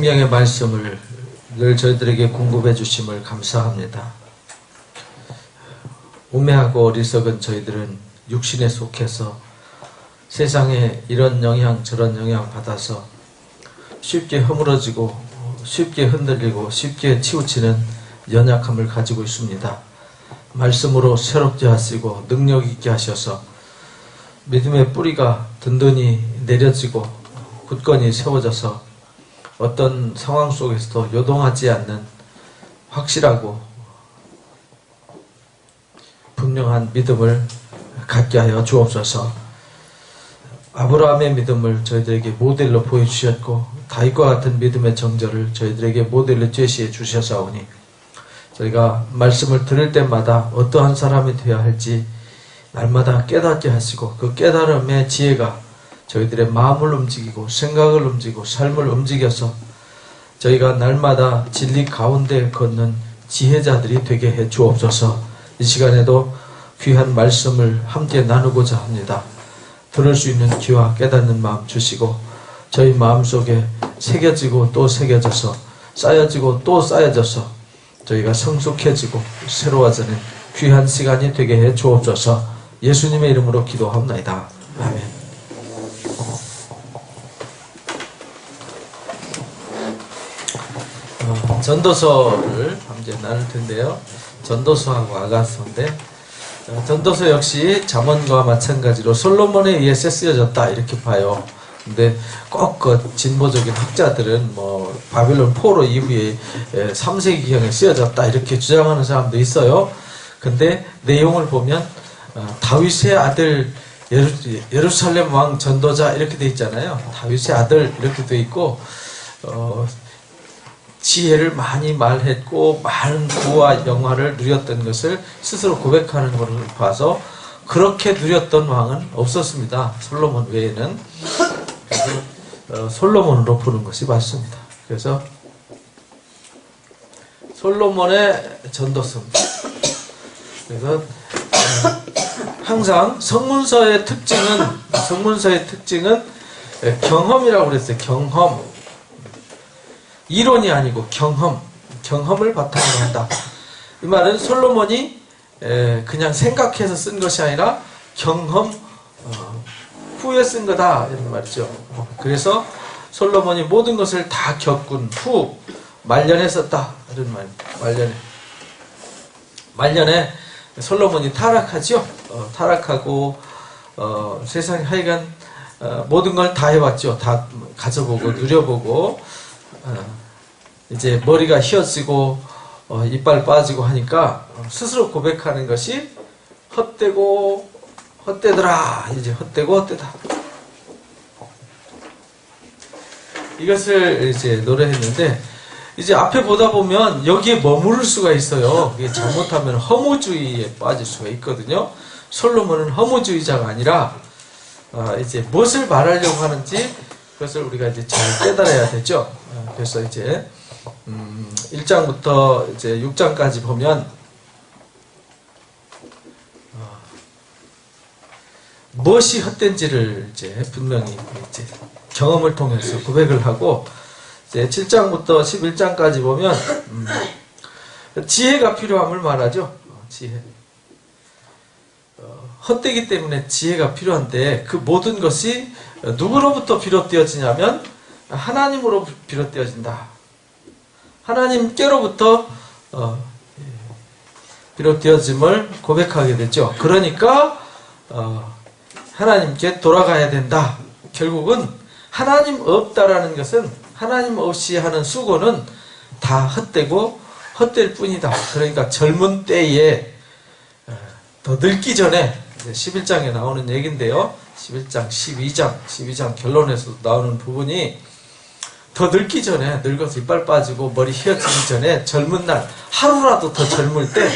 생명의 말씀을 늘 저희들에게 공급해 주심을 감사합니다. 우매하고 어리석은 저희들은 육신에 속해서 세상에 이런 영향 저런 영향 받아서 쉽게 허물어지고 쉽게 흔들리고 쉽게 치우치는 연약함을 가지고 있습니다. 말씀으로 새롭게 하시고 능력 있게 하셔서 믿음의 뿌리가 든든히 내려지고 굳건히 세워져서 어떤 상황 속에서도 요동하지 않는 확실하고 분명한 믿음을 갖게 하여 주옵소서. 아브라함의 믿음을 저희들에게 모델로 보여주셨고 다윗과 같은 믿음의 정절을 저희들에게 모델로 제시해 주셔서오니 저희가 말씀을 들을 때마다 어떠한 사람이 되어야 할지 날마다 깨닫게 하시고 그 깨달음의 지혜가 저희들의 마음을 움직이고 생각을 움직이고 삶을 움직여서 저희가 날마다 진리 가운데 걷는 지혜자들이 되게 해 주옵소서. 이 시간에도 귀한 말씀을 함께 나누고자 합니다. 들을 수 있는 귀와 깨닫는 마음 주시고 저희 마음속에 새겨지고 또 새겨져서 쌓여지고 또 쌓여져서 저희가 성숙해지고 새로워지는 귀한 시간이 되게 해 주옵소서. 예수님의 이름으로 기도합나이다. 아멘. 전도서를 함께 나눌 텐데요. 전도서하고 아가서인데 전도서 역시 잠언과 마찬가지로 솔로몬에 의해서 쓰여졌다 이렇게 봐요. 근데 꼭 그 진보적인 학자들은 뭐 바빌론 포로 이후에 3세기경에 쓰여졌다 이렇게 주장하는 사람도 있어요. 근데 내용을 보면 다윗의 아들 예루살렘 왕 전도자 이렇게 돼 있잖아요. 다윗의 아들 이렇게 돼 있고 지혜를 많이 말했고 많은 부와 영화를 누렸던 것을 스스로 고백하는 것을 봐서 그렇게 누렸던 왕은 없었습니다. 솔로몬 외에는. 그래서 솔로몬으로 보는 것이 맞습니다. 그래서 솔로몬의 전도서입니다. 그래서 항상 성문서의 특징은 경험이라고 그랬어요. 경험. 이론이 아니고 경험을 바탕으로 한다. 이 말은 솔로몬이 그냥 생각해서 쓴 것이 아니라 경험 후에 쓴 거다 이런 말이죠. 그래서 솔로몬이 모든 것을 다 겪은 후 말년에 썼다 이런 말. 말년에 솔로몬이 타락하죠. 타락하고 세상에 하여간 모든 걸 다 해봤죠. 다 가져보고 누려보고 이제 머리가 휘어지고 이빨 빠지고 하니까 스스로 고백하는 것이 헛되더라. 이제 헛되고 헛되다. 이것을 이제 노래했는데 이제 앞에 보다 보면 여기에 머무를 수가 있어요. 이게 잘못하면 허무주의에 빠질 수가 있거든요. 솔로몬은 허무주의자가 아니라 이제 무엇을 말하려고 하는지 그것을 우리가 이제 잘 깨달아야 되죠. 그래서 이제 1장부터 이제 6장까지 보면 무엇이 헛된지를 이제 분명히 이제 경험을 통해서 고백을 하고 이제 7장부터 11장까지 보면 지혜가 필요함을 말하죠. 지혜. 헛되기 때문에 지혜가 필요한데 그 모든 것이 누구로부터 비롯되어지냐면 하나님으로 비롯되어진다. 하나님께로부터 비롯되어짐을 고백하게 되죠. 그러니까 하나님께 돌아가야 된다. 결국은 하나님 없다라는 것은 하나님 없이 하는 수고는 다 헛되고 헛될 뿐이다. 그러니까 젊은 때에 더 늙기 전에 11장에 나오는 얘기인데요. 11장, 12장 결론에서 나오는 부분이 더 늙기 전에 늙어서 이빨 빠지고 머리 휘어지기 전에 젊은 날 하루라도 더 젊을 때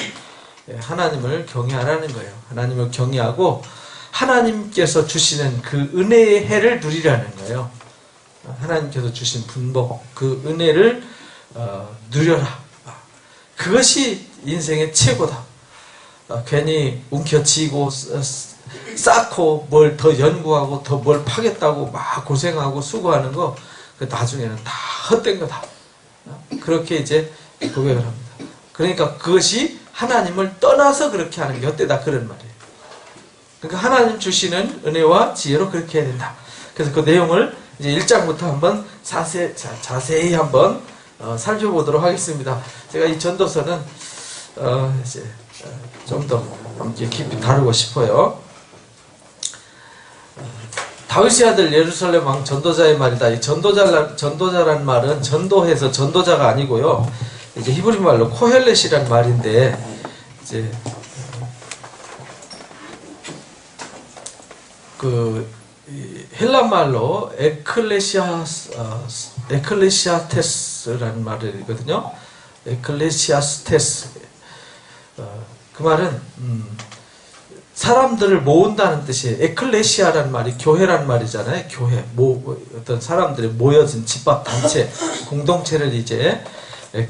하나님을 경외하라는 거예요. 하나님을 경외하고 하나님께서 주시는 그 은혜의 해를 누리라는 거예요. 하나님께서 주신 분복 그 은혜를 누려라. 그것이 인생의 최고다. 괜히 움켜쥐고 쌓고 뭘 더 연구하고 더 뭘 파겠다고 막 고생하고 수고하는 거 그 나중에는 다 헛된 거다. 그렇게 이제 고백을 합니다. 그러니까 그것이 하나님을 떠나서 그렇게 하는 게 헛되다 그런 말이에요. 그러니까 하나님 주시는 은혜와 지혜로 그렇게 해야 된다. 그래서 그 내용을 이제 1장부터 한번 자세히 한번 살펴보도록 하겠습니다. 제가 이 전도서는 이제 좀 더 깊이 다루고 싶어요. 다윗의 아들 예루살렘 왕 전도자의 말이다. 이 전도자란 말은 전도해서 전도자가 아니고요. 이제 히브리 말로 코헬렛이란 말인데 이제 그 헬라 말로 에클레시아테스라는 말이거든요. 에클레시아스테스. 그 말은 사람들을 모은다는 뜻이에요. 에클레시아란 말이 교회란 말이잖아요. 교회, 어떤 사람들이 모여진 집합 단체, 공동체를 이제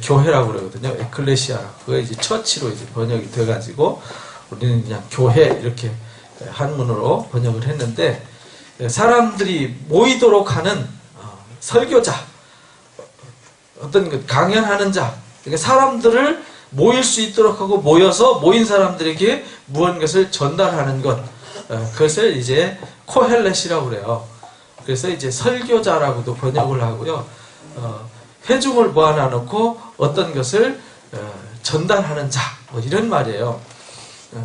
교회라고 그러거든요. 에클레시아. 그거 이제 처치로 이제 번역이 돼가지고 우리는 그냥 교회 이렇게 한문으로 번역을 했는데 사람들이 모이도록 하는 설교자, 어떤 강연하는 자, 그러니까 사람들을 모일 수 있도록 하고 모여서 모인 사람들에게 무언가를 전달하는 것, 그것을 이제 코헬렛이라고 그래요. 그래서 이제 설교자라고도 번역을 하고요. 회중을 모아놔 놓고 어떤 것을 전달하는 자, 뭐 이런 말이에요.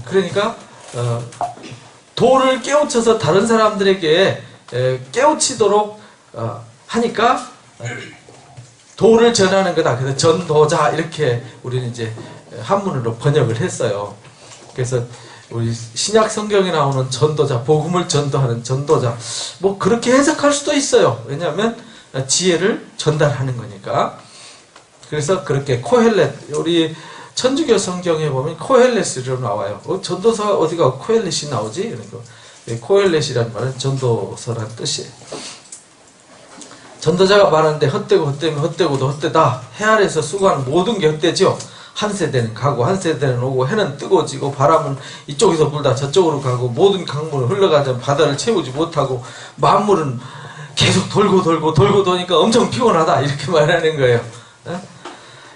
그러니까 도를 깨우쳐서 다른 사람들에게 깨우치도록 하니까 도를 전하는 거다. 그래서 전도자 이렇게 우리는 이제 한문으로 번역을 했어요. 그래서 우리 신약 성경에 나오는 전도자, 복음을 전도하는 전도자, 뭐 그렇게 해석할 수도 있어요. 왜냐하면 지혜를 전달하는 거니까. 그래서 그렇게 코헬렛, 우리 천주교 성경에 보면 코헬렛으로 나와요. 전도사 어디가 코헬렛이 나오지? 그러니까 코헬렛이라는 말은 전도서란 뜻이에요. 전도자가 말하는데 헛되고 헛되면 헛되고도 헛되다. 해 아래에서 수고하는 모든 게 헛되죠. 한 세대는 가고 한 세대는 오고 해는 뜨고 지고 바람은 이쪽에서 불다 저쪽으로 가고 모든 강물은 흘러가자 바다를 채우지 못하고 만물은 계속 돌고 도니까 엄청 피곤하다. 이렇게 말하는 거예요.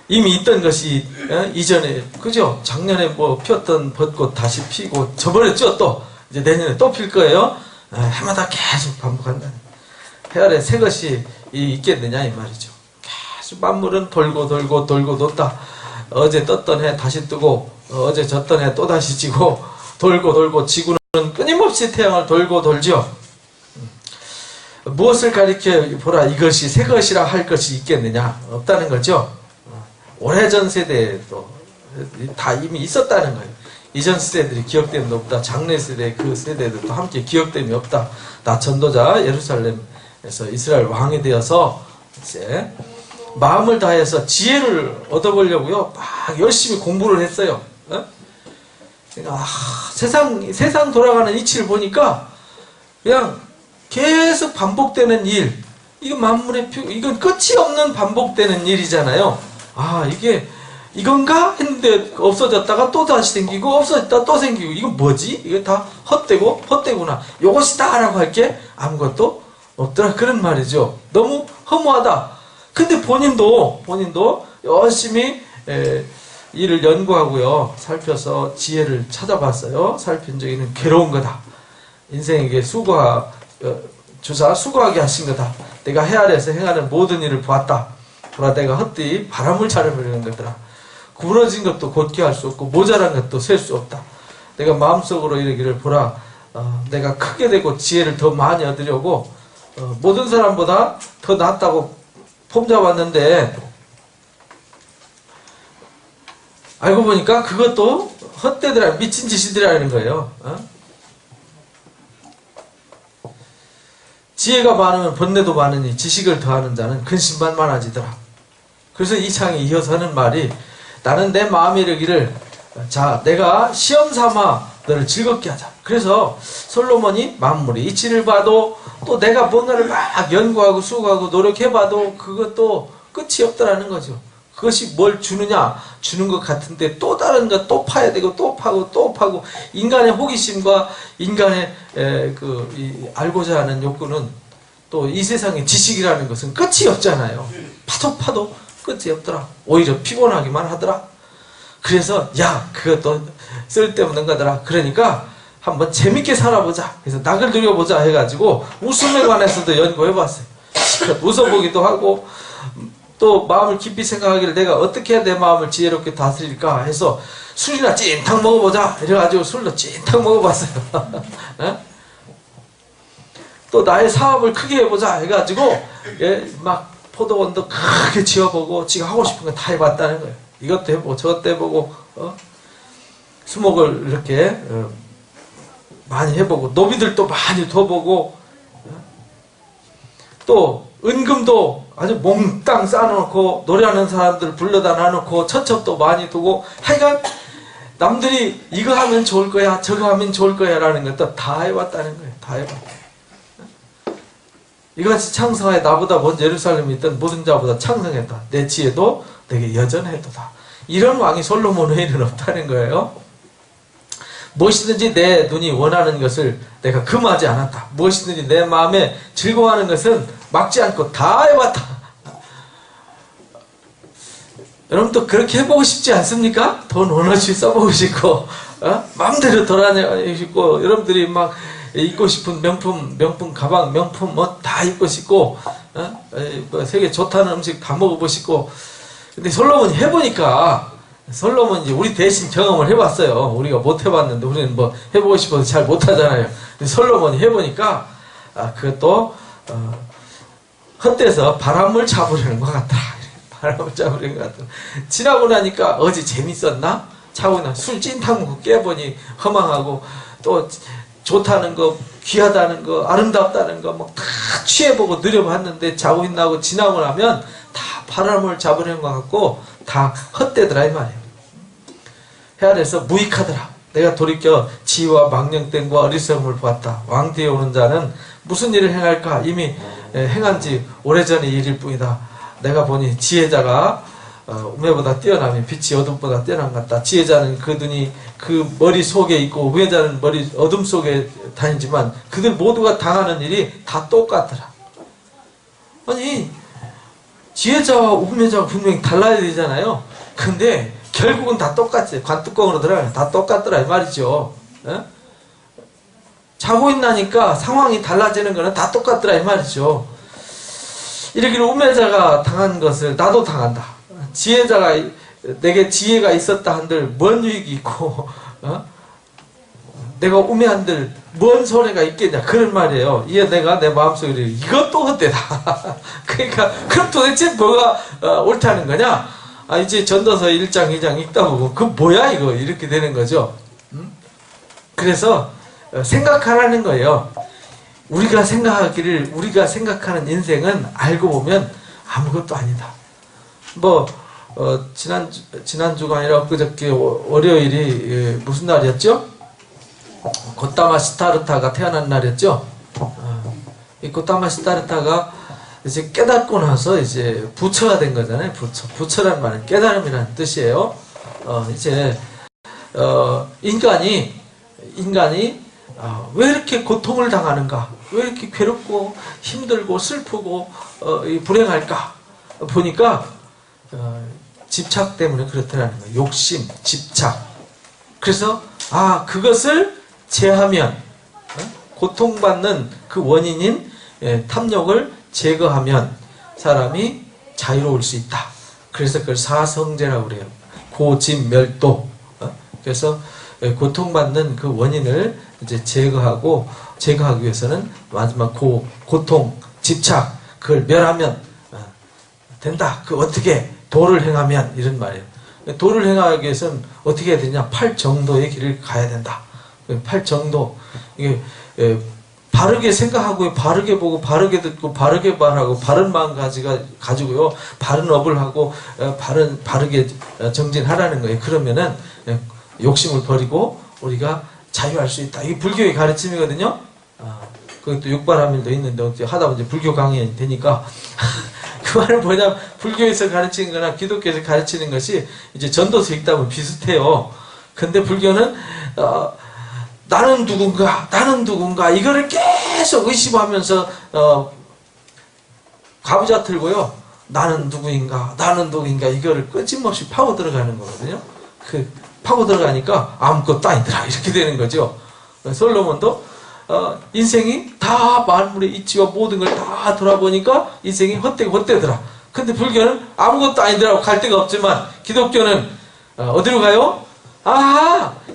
이미 있던 것이 이전에 그죠? 작년에 뭐 폈던 벚꽃 다시 피고 저번에 또 이제 내년에 또 필 거예요. 해마다 계속 반복한다는. 해 아래 새 것이 있겠느냐 이 말이죠. 계속 만물은 돌고 돈다. 어제 떴던 해 다시 뜨고 어제 졌던 해 또 다시 지고 돌고 지구는 끊임없이 태양을 돌고 돌죠. 무엇을 가리켜 보라 이것이 새 것이라 할 것이 있겠느냐 없다는 거죠. 오래전 세대에도 다 이미 있었다는 거예요. 이전 세대들이 기억됨도 없다. 장래 세대 그 세대들도 함께 기억됨이 없다. 나 전도자 예루살렘에서 이스라엘 왕이 되어서 이제 마음을 다해서 지혜를 얻어보려고요. 막 열심히 공부를 했어요. 그러니까 세상 돌아가는 이치를 보니까 그냥 계속 반복되는 일. 이건 만물의 이건 끝이 없는 반복되는 일이잖아요. 이건가? 했는데 없어졌다가 또 다시 생기고 없어졌다 또 생기고 이건 뭐지? 이거 다 헛되구나. 요것이다 라고 할 게 아무것도 없더라. 그런 말이죠. 너무 허무하다. 근데 본인도 열심히 일을 연구하고요. 살펴서 지혜를 찾아봤어요. 살핀 적에는 괴로운 거다. 인생에게 수고하게 하신 거다. 내가 해 아래에서 행하는 모든 일을 보았다. 보라 내가 헛되이 바람을 차려버리는 거더라. 구부러진 것도 곧게 할 수 없고 모자란 것도 셀 수 없다. 내가 마음속으로 이르기를 보라 내가 크게 되고 지혜를 더 많이 얻으려고 모든 사람보다 더 낫다고 폼잡았는데 알고 보니까 그것도 헛되더라. 미친 짓이더라는 거예요. 지혜가 많으면 번뇌도 많으니 지식을 더하는 자는 근심만만하지더라. 그래서 이 창에 이어서 하는 말이 나는 내 마음에 이르기를 자 내가 시험 삼아 너를 즐겁게 하자. 그래서 솔로몬이 만물의 이치를 봐도 또 내가 뭔가를 막 연구하고 수고하고 노력해봐도 그것도 끝이 없더라는 거죠. 그것이 뭘 주느냐? 주는 것 같은데 또 다른 것 또 파야 되고 또 파고 인간의 호기심과 인간의 알고자 하는 욕구는 또 이 세상의 지식이라는 것은 끝이 없잖아요. 파도 끝이 없더라. 오히려 피곤하기만 하더라. 그래서 야 그것도 쓸데없는 거더라. 그러니까 한번 재밌게 살아보자. 그래서 낙을 누려보자 해가지고 웃음에 관해서도 연구해봤어요. 웃어보기도 하고 또 마음을 깊이 생각하기를 내가 어떻게 해야 내 마음을 지혜롭게 다스릴까 해서 술이나 찐탕 먹어보자 이래가지고 술도 찐탕 먹어봤어요. 또 나의 사업을 크게 해보자 해가지고 막 포도원도 크게 지어보고 지가 하고 싶은 거 다 해봤다는 거예요. 이것도 해보고 저것도 해보고 수목을 이렇게 많이 해보고 노비들도 많이 둬보고 또 은금도 아주 몽땅 쌓아놓고 노래하는 사람들 불러다 놔놓고 천첩도 많이 두고 하여간 남들이 이거 하면 좋을 거야 저거 하면 좋을 거야 라는 것도 다 해봤다는 거예요. 다 해봤다. 이같이 창성하에 나보다 먼저 예루살렘에 있던 모든 자보다 창성했다. 내 지혜도 되게 여전해도다. 이런 왕이 솔로몬 외에는 없다는 거예요. 무엇이든지 내 눈이 원하는 것을 내가 금하지 않았다. 무엇이든지 내 마음에 즐거워하는 것은 막지 않고 다 해봤다. 여러분도 그렇게 해보고 싶지 않습니까? 돈 원없이 써보고 싶고 마음대로 돌아다니고 싶고 여러분들이 막 입고 싶은 명품 가방, 명품 뭐 다 입고 싶고 세계 좋다는 음식 다 먹어보고 싶고 근데 솔로몬이 해보니까 솔로몬이 우리 대신 경험을 해봤어요. 우리가 못 해봤는데 우리는 뭐 해보고 싶어서 잘 못하잖아요. 근데 솔로몬이 해보니까 그것도 헛돼서 바람을 잡으려는 것 같더라. 바람을 잡으려는 것 같더라. 지나고 나니까 어제 재밌었나? 차고 나 술 찐탕 먹고 깨보니 허망하고 또 좋다는 거, 귀하다는 거, 아름답다는 거 막 다 취해보고 누려봤는데 자고 있나고 지나고 나면 다 바람을 잡으려는 것 같고 다 헛되더라 이 말이에요. 헤아려서 무익하더라. 내가 돌이켜 지혜와 망령됨과 어리석음을 보았다. 왕 뒤에 오는 자는 무슨 일을 행할까? 이미 행한 지 오래전의 일일 뿐이다. 내가 보니 지혜자가 우매보다 뛰어나며 빛이 어둠보다 뛰어난 것 같다. 지혜자는 그 눈이 그 머리 속에 있고 우매자는 머리 어둠 속에 다니지만 그들 모두가 당하는 일이 다 똑같더라. 아니 지혜자와 우매자가 분명히 달라야 되잖아요. 근데 결국은 다 똑같지. 관뚜껑으로 들어가면 다 똑같더라 이 말이죠. 자고 있나니까 상황이 달라지는 거는 다 똑같더라 이 말이죠. 이러기를 우매자가 당한 것을 나도 당한다. 지혜자가 내게 지혜가 있었다 한들 뭔 유익이 있고 내가 우매한들 뭔 손해가 있겠냐 그런 말이에요. 이에 내가 내 마음속에 이것도 헛되다. 그러니까 그럼 도대체 뭐가 옳다는 거냐? 이제 전도서 1장 2장 읽다 보고 그 뭐야 이거 이렇게 되는 거죠. 그래서 생각하라는 거예요. 우리가 생각하기를 우리가 생각하는 인생은 알고 보면 아무것도 아니다. 뭐 지난주가 아니라 그저께 월요일이 무슨 날이었죠? 고타마 시타르타가 태어난 날이었죠? 이 고타마 시타르타가 이제 깨닫고 나서 이제 부처가 된 거잖아요. 부처란 말은 깨달음이라는 뜻이에요. 이제 인간이 왜 이렇게 고통을 당하는가? 왜 이렇게 괴롭고 힘들고 슬프고 불행할까? 보니까 집착 때문에 그렇다는 거예요. 욕심, 집착. 그래서 그것을 제하면 고통받는 그 원인인 탐욕을 제거하면 사람이 자유로울 수 있다. 그래서 그걸 사성제라고 그래요. 고집멸도. 그래서 고통받는 그 원인을 이제 제거하기 위해서는 마지막 고통, 집착 그걸 멸하면 된다. 그 어떻게 도를 행하면 이런 말이에요. 도를 행하기 위해서는 어떻게 해야 되냐? 8정도의 길을 가야 된다. 8정도. 이게 바르게 생각하고 바르게 보고 바르게 듣고 바르게 말하고 바른 마음 가지고요. 바른 업을 하고 바르게 정진하라는 거예요. 그러면은 욕심을 버리고 우리가 자유할 수 있다. 이게 불교의 가르침이거든요. 그것도 육바라밀도 있는데 하다 보니 불교 강연이 되니까 그 말은 뭐냐면 불교에서 가르치는 거나 기독교에서 가르치는 것이 이제 전도서 읽다 보면 비슷해요. 근데 불교는 나는 누군가 이거를 계속 의심하면서 가부좌 틀고요. 나는 누구인가, 나는 누구인가, 이거를 끊임없이 파고 들어가는 거거든요. 파고 들어가니까 아무것도 아니더라, 이렇게 되는 거죠. 솔로몬도 인생이 다 만물의 이치와 모든 걸 다 돌아보니까 인생이 헛되더라. 근데 불교는 아무것도 아니더라고 갈 데가 없지만, 기독교는 어디로 가요?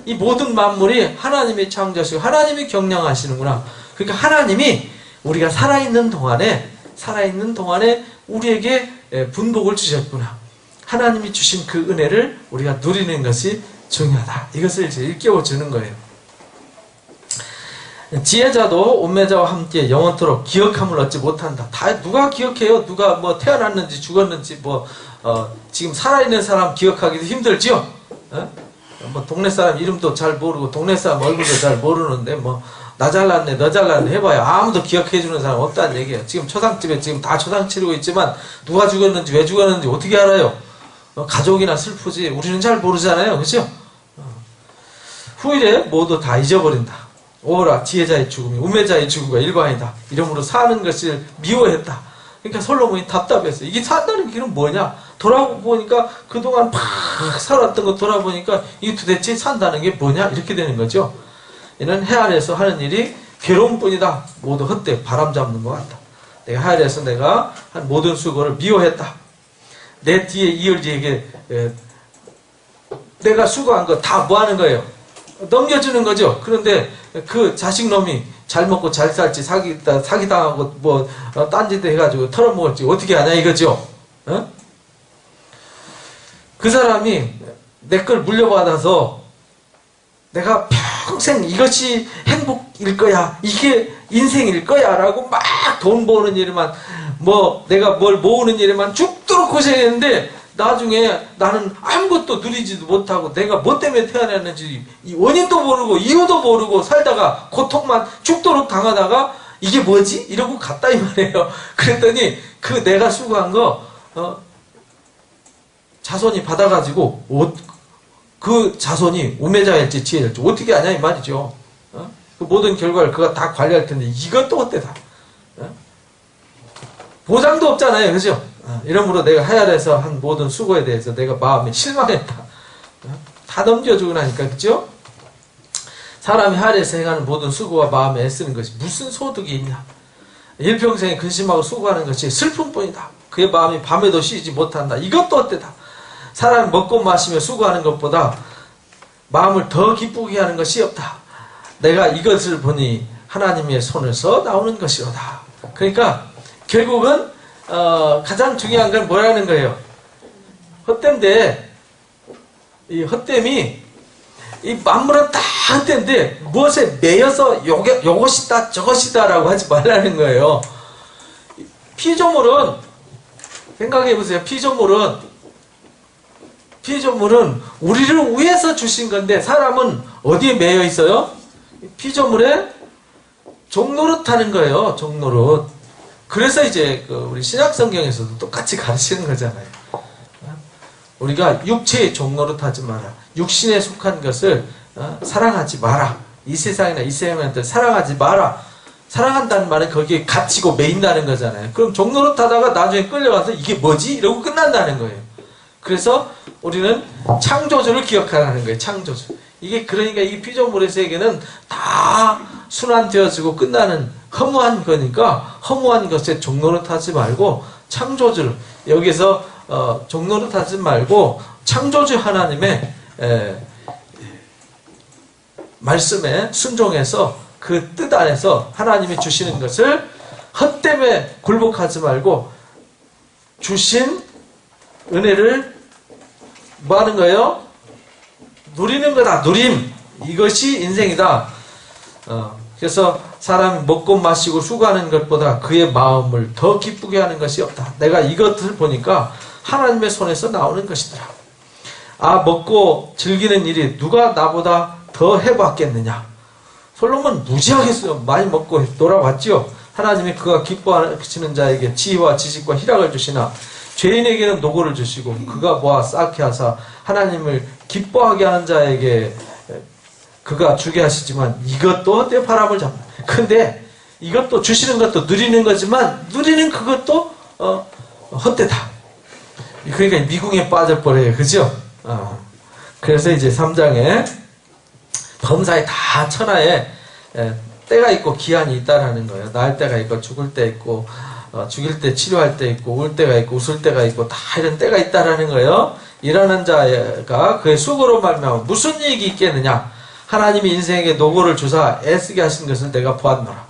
이 모든 만물이 하나님이 창조하시고 하나님이 경영하시는구나. 그러니까 하나님이 우리가 살아있는 동안에 우리에게 분복을 주셨구나. 하나님이 주신 그 은혜를 우리가 누리는 것이 중요하다. 이것을 이제 일깨워 주는 거예요. 지혜자도 온매자와 함께 영원토록 기억함을 얻지 못한다. 다 누가 기억해요? 누가 뭐 태어났는지 죽었는지 지금 살아있는 사람 기억하기도 힘들지요? 뭐 동네 사람 이름도 잘 모르고 동네 사람 얼굴도 잘 모르는데 나 잘났네 너 잘났네 해봐야 아무도 기억해주는 사람 없다는 얘기예요. 지금 초상집에 지금 다 초상 치르고 있지만 누가 죽었는지 왜 죽었는지 어떻게 알아요? 가족이나 슬프지 우리는 잘 모르잖아요. 그죠? 후일에 모두 다 잊어버린다. 오라 지혜자의 죽음이 운매자의 죽음과 일반이다. 이러므로 사는 것을 미워했다. 그러니까 솔로몬이 답답했어요. 이게 산다는 길은 뭐냐? 돌아보니까 그동안 막 살았던 거 돌아보니까 이게 도대체 산다는 게 뭐냐? 이렇게 되는 거죠. 이는 해 아래에서 하는 일이 괴로움뿐이다. 모두 헛되이 바람 잡는 것 같다. 내가 해 아래에서 내가 한 모든 수고를 미워했다. 내 뒤에 이을지에게 내가 수고한 거 다 뭐 하는 거예요? 넘겨주는 거죠. 그런데 그 자식놈이 잘 먹고 잘 살지 사기당하고 딴짓도 해가지고 털어먹을지 어떻게 하냐 이거죠. 그 사람이 내 걸 물려받아서 내가 평생 이것이 행복일 거야, 이게 인생일 거야 라고 막 돈 버는 일에만 내가 뭘 모으는 일에만 죽도록 고생했는데 나중에 나는 아무것도 누리지도 못하고 내가 뭐 때문에 태어났는지 원인도 모르고 이유도 모르고 살다가 고통만 죽도록 당하다가 이게 뭐지? 이러고 갔다 이 말이에요. 그랬더니 그 내가 수고한 거 자손이 받아가지고 그 자손이 우매자일지 지혜일지 어떻게 아냐 이 말이죠. 그 모든 결과를 그가 다 관리할 텐데 이것도 어때다. 보장도 없잖아요. 그죠? 이러므로 내가 하야에서 한 모든 수고에 대해서 내가 마음에 실망했다. 다 넘겨주고 나니까, 그죠? 사람이 하야에서 행하는 모든 수고와 마음에 애쓰는 것이 무슨 소득이 있냐? 일평생에 근심하고 수고하는 것이 슬픔뿐이다. 그의 마음이 밤에도 쉬지 못한다. 이것도 어때다. 사람이 먹고 마시며 수고하는 것보다 마음을 더 기쁘게 하는 것이 없다. 내가 이것을 보니 하나님의 손에서 나오는 것이로다. 그러니까 결국은 가장 중요한 건 뭐라는 거예요? 헛됨인데 이 헛됨이 이 만물은 다 헛됨인데 무엇에 매여서 요것이다 저것이다 라고 하지 말라는 거예요. 피조물은 생각해보세요. 피조물은 우리를 위해서 주신 건데 사람은 어디에 매여 있어요? 피조물에 종노릇하는 거예요. 종노릇. 그래서 이제 우리 신약성경에서도 똑같이 가르치는 거잖아요. 우리가 육체의 종노릇하지 마라. 육신에 속한 것을 사랑하지 마라. 이 세상이나 이 사람한테 사랑하지 마라. 사랑한다는 말은 거기에 갇히고 매인다는 거잖아요. 그럼 종노릇하다가 나중에 끌려가서 이게 뭐지? 이러고 끝난다는 거예요. 그래서 우리는 창조주를 기억하라는 거예요. 창조주. 이게 그러니까 이 피조물의 세계는 다 순환되어지고 끝나는 허무한 거니까 허무한 것에 종노릇하지 말고 창조주를 여기서 종노릇하지 말고 창조주 하나님의 말씀에 순종해서 그 뜻 안에서 하나님이 주시는 것을 헛됨에 굴복하지 말고 주신 은혜를 뭐 하는 거예요? 누리는 거다. 누림. 이것이 인생이다. 그래서 사람이 먹고 마시고 수고하는 것보다 그의 마음을 더 기쁘게 하는 것이 없다. 내가 이것을 보니까 하나님의 손에서 나오는 것이더라. 먹고 즐기는 일이 누가 나보다 더 해봤겠느냐. 솔로몬 무지하게 많이 먹고 놀아봤지요. 하나님이 그가 기뻐하시는 자에게 지혜와 지식과 희락을 주시나 죄인에게는 노고를 주시고 그가 모아 쌓게 하사 하나님을 기뻐하게 하는 자에게 그가 주게 하시지만 이것도 헛되이 바람을 잡는다. 근데 이것도 주시는 것도 누리는 거지만 누리는 그것도 헛되다. 그러니까 미궁에 빠져버려요. 그죠? 그래서 이제 3장에 범사에 다 천하에 때가 있고 기한이 있다라는 거예요. 날 때가 있고 죽을 때 있고 죽일 때 치료할 때 있고 울 때가 있고 웃을 때가 있고 다 이런 때가 있다라는 거예요. 일하는 자가 그의 수고로 말미암아 무슨 이익이 있겠느냐. 하나님이 인생에게 노고를 주사 애쓰게 하신 것을 내가 보았노라.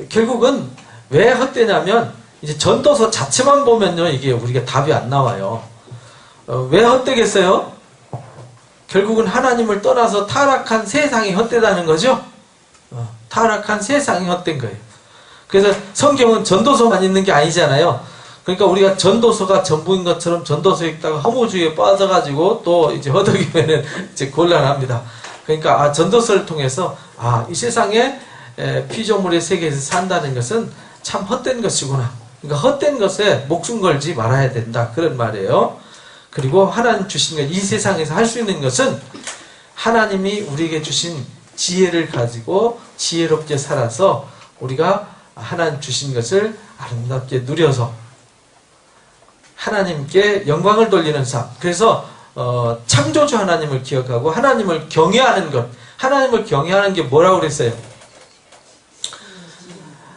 결국은 왜 헛되냐면 이제 전도서 자체만 보면요 이게 우리가 답이 안 나와요. 왜 헛되겠어요? 결국은 하나님을 떠나서 타락한 세상이 헛되다는 거죠. 타락한 세상이 헛된 거예요. 그래서 성경은 전도서만 있는 게 아니잖아요. 그러니까 우리가 전도서가 전부인 것처럼 전도서 읽다가 허무주의에 빠져가지고 또 이제 허덕이면은 이제 곤란합니다. 그러니까 전도서를 통해서 이 세상에 피조물의 세계에서 산다는 것은 참 헛된 것이구나. 그러니까 헛된 것에 목숨 걸지 말아야 된다. 그런 말이에요. 그리고 하나님 주신 것, 이 세상에서 할 수 있는 것은 하나님이 우리에게 주신 지혜를 가지고 지혜롭게 살아서 우리가 하나님 주신 것을 아름답게 누려서 하나님께 영광을 돌리는 삶. 그래서 창조주 하나님을 기억하고 하나님을 경외하는 것. 하나님을 경외하는 게 뭐라고 그랬어요?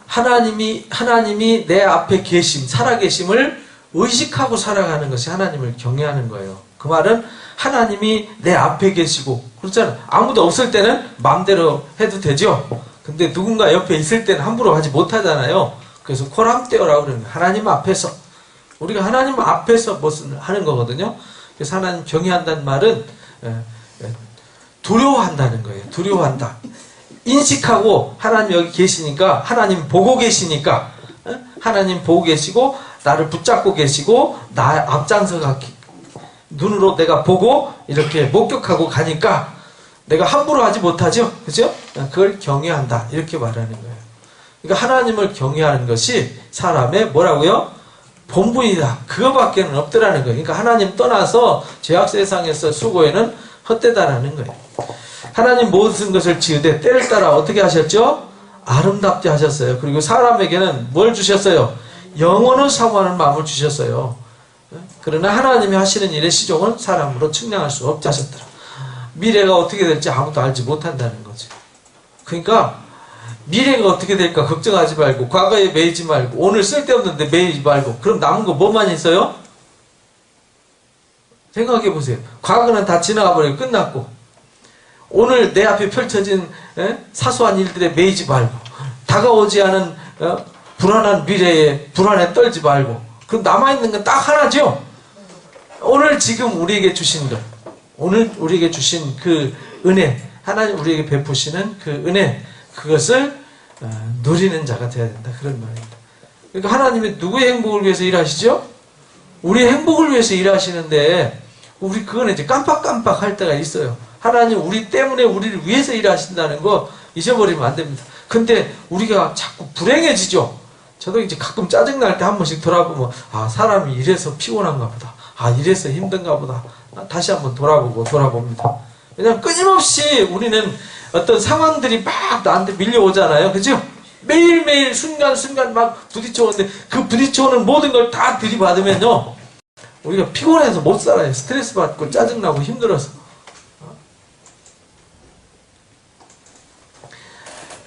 하나님이 내 앞에 계심, 살아계심을 의식하고 살아가는 것이 하나님을 경외하는 거예요. 그 말은 하나님이 내 앞에 계시고, 그렇잖아요. 아무도 없을 때는 마음대로 해도 되죠. 근데 누군가 옆에 있을 때는 함부로 하지 못하잖아요. 그래서 코람떼어라고 그러는 거예요. 하나님 앞에서. 우리가 하나님 앞에서 무엇을 하는 거거든요. 그래서 하나님 경외한다는 말은 두려워한다는 거예요. 두려워한다. 인식하고 하나님 여기 계시니까, 하나님 보고 계시니까, 하나님 보고 계시고 나를 붙잡고 계시고 나 앞장서가 눈으로 내가 보고 이렇게 목격하고 가니까 내가 함부로 하지 못하죠. 그죠? 그걸 경외한다. 이렇게 말하는 거예요. 그러니까 하나님을 경외하는 것이 사람의 뭐라고요? 본분이다. 그거밖에는 없더라는 거예요. 그러니까 하나님 떠나서 죄악 세상에서 수고에는 헛되다라는 거예요. 하나님 모든 것을 지으되 때를 따라 어떻게 하셨죠? 아름답게 하셨어요. 그리고 사람에게는 뭘 주셨어요? 영원을 사모하는 마음을 주셨어요. 그러나 하나님이 하시는 일의 시종은 사람으로 측량할 수 없지 하셨더라. 미래가 어떻게 될지 아무도 알지 못한다는 거죠. 그러니까 미래가 어떻게 될까 걱정하지 말고 과거에 매이지 말고 오늘 쓸데없는데 매이지 말고 그럼 남은 거 뭐만 있어요? 생각해 보세요. 과거는 다 지나가 버리고 끝났고 오늘 내 앞에 펼쳐진 사소한 일들에 매이지 말고 다가오지 않은 불안한 미래에 불안에 떨지 말고 그럼 남아있는 건 딱 하나죠. 오늘 지금 우리에게 주신 것, 오늘 우리에게 주신 그 은혜, 하나님 우리에게 베푸시는 그 은혜, 그것을 누리는 자가 되어야 된다. 그런 말입니다. 그러니까 하나님이 누구의 행복을 위해서 일하시죠? 우리의 행복을 위해서 일하시는데 우리 그건 이제 깜빡깜빡 할 때가 있어요. 하나님 우리 때문에 우리를 위해서 일하신다는 거 잊어버리면 안 됩니다. 근데 우리가 자꾸 불행해지죠. 저도 이제 가끔 짜증날 때 한 번씩 돌아보면 사람이 이래서 피곤한가 보다. 이래서 힘든가 보다. 다시 한번 돌아봅니다. 왜냐하면 끊임없이 우리는 어떤 상황들이 막 나한테 밀려오잖아요. 그죠? 매일매일 순간순간 막 부딪혀오는데 그 부딪혀오는 모든 걸 다 들이받으면요. 우리가 피곤해서 못 살아요. 스트레스 받고 짜증나고 힘들어서.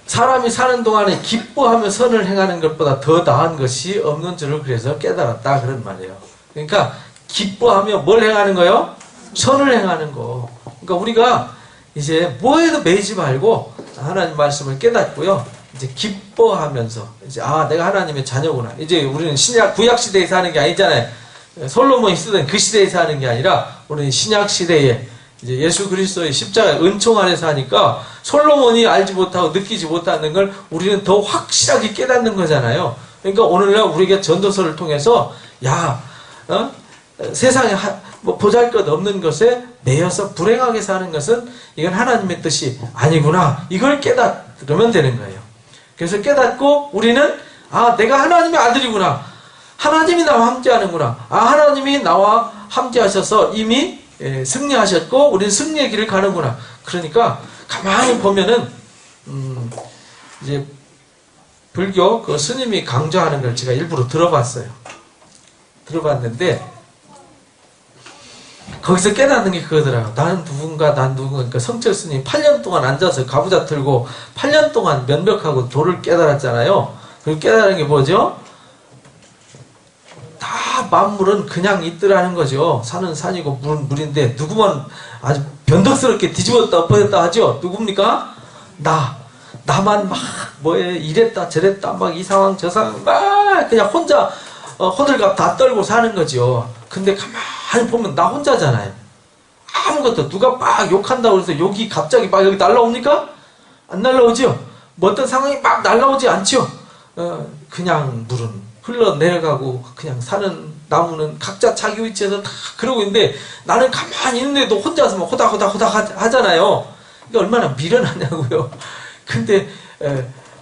사람이 사는 동안에 기뻐하며 선을 행하는 것보다 더 나은 것이 없는 줄을 그래서 깨달았다. 그런 말이에요. 그러니까 기뻐하며 뭘 행하는 거요? 선을 행하는 거. 그러니까 우리가 이제 뭐에도 매이지 말고 하나님 말씀을 깨닫고요. 이제 기뻐하면서 이제 내가 하나님의 자녀구나. 이제 우리는 구약 시대에 사는 게 아니잖아요. 솔로몬이 쓰던 그 시대에 사는 게 아니라 우리는 신약 시대에 이제 예수 그리스도의 십자가의 은총 안에서 하니까 솔로몬이 알지 못하고 느끼지 못하는 걸 우리는 더 확실하게 깨닫는 거잖아요. 그러니까 오늘날 우리가 전도서를 통해서 세상에 보잘것없는 것에 매여서 불행하게 사는 것은 이건 하나님의 뜻이 아니구나. 이걸 깨닫으면 되는 거예요. 그래서 깨닫고 우리는 내가 하나님의 아들이구나. 하나님이 나와 함께하는구나. 하나님이 나와 함께하셔서 이미 승리하셨고 우리는 승리의 길을 가는구나. 그러니까 가만히 보면은 이제 불교 그 스님이 강조하는 걸 제가 일부러 들어봤어요. 들어봤는데 거기서 깨닫는 게 그거더라고요. 나는 누군가, 난 누군가. 그러니까 성철 스님이 8년 동안 앉아서 가부좌 틀고 8년 동안 면벽하고 도를 깨달았잖아요. 그 깨달은 게 뭐죠? 다 만물은 그냥 있더라는 거죠. 산은 산이고 물은 물인데 누구만 아주 변덕스럽게 뒤집었다 엎어졌다 하죠. 누굽니까? 나만 막 뭐에 이랬다 저랬다 막 이 상황 저 상황 막 그냥 혼자 호들갑 다 떨고 사는 거죠. 근데 가만히 보면 나 혼자잖아요. 아무것도 누가 막 욕한다고 해서 욕이 갑자기 막 여기 날라옵니까? 안 날라오죠? 뭐 어떤 상황이 막 날라오지 않죠? 그냥 물은 흘러내려가고 그냥 사는 나무는 각자 자기 위치에서 다 그러고 있는데 나는 가만히 있는데도 혼자서 막 호닥호닥 하잖아요. 이게 얼마나 미련하냐고요. 근데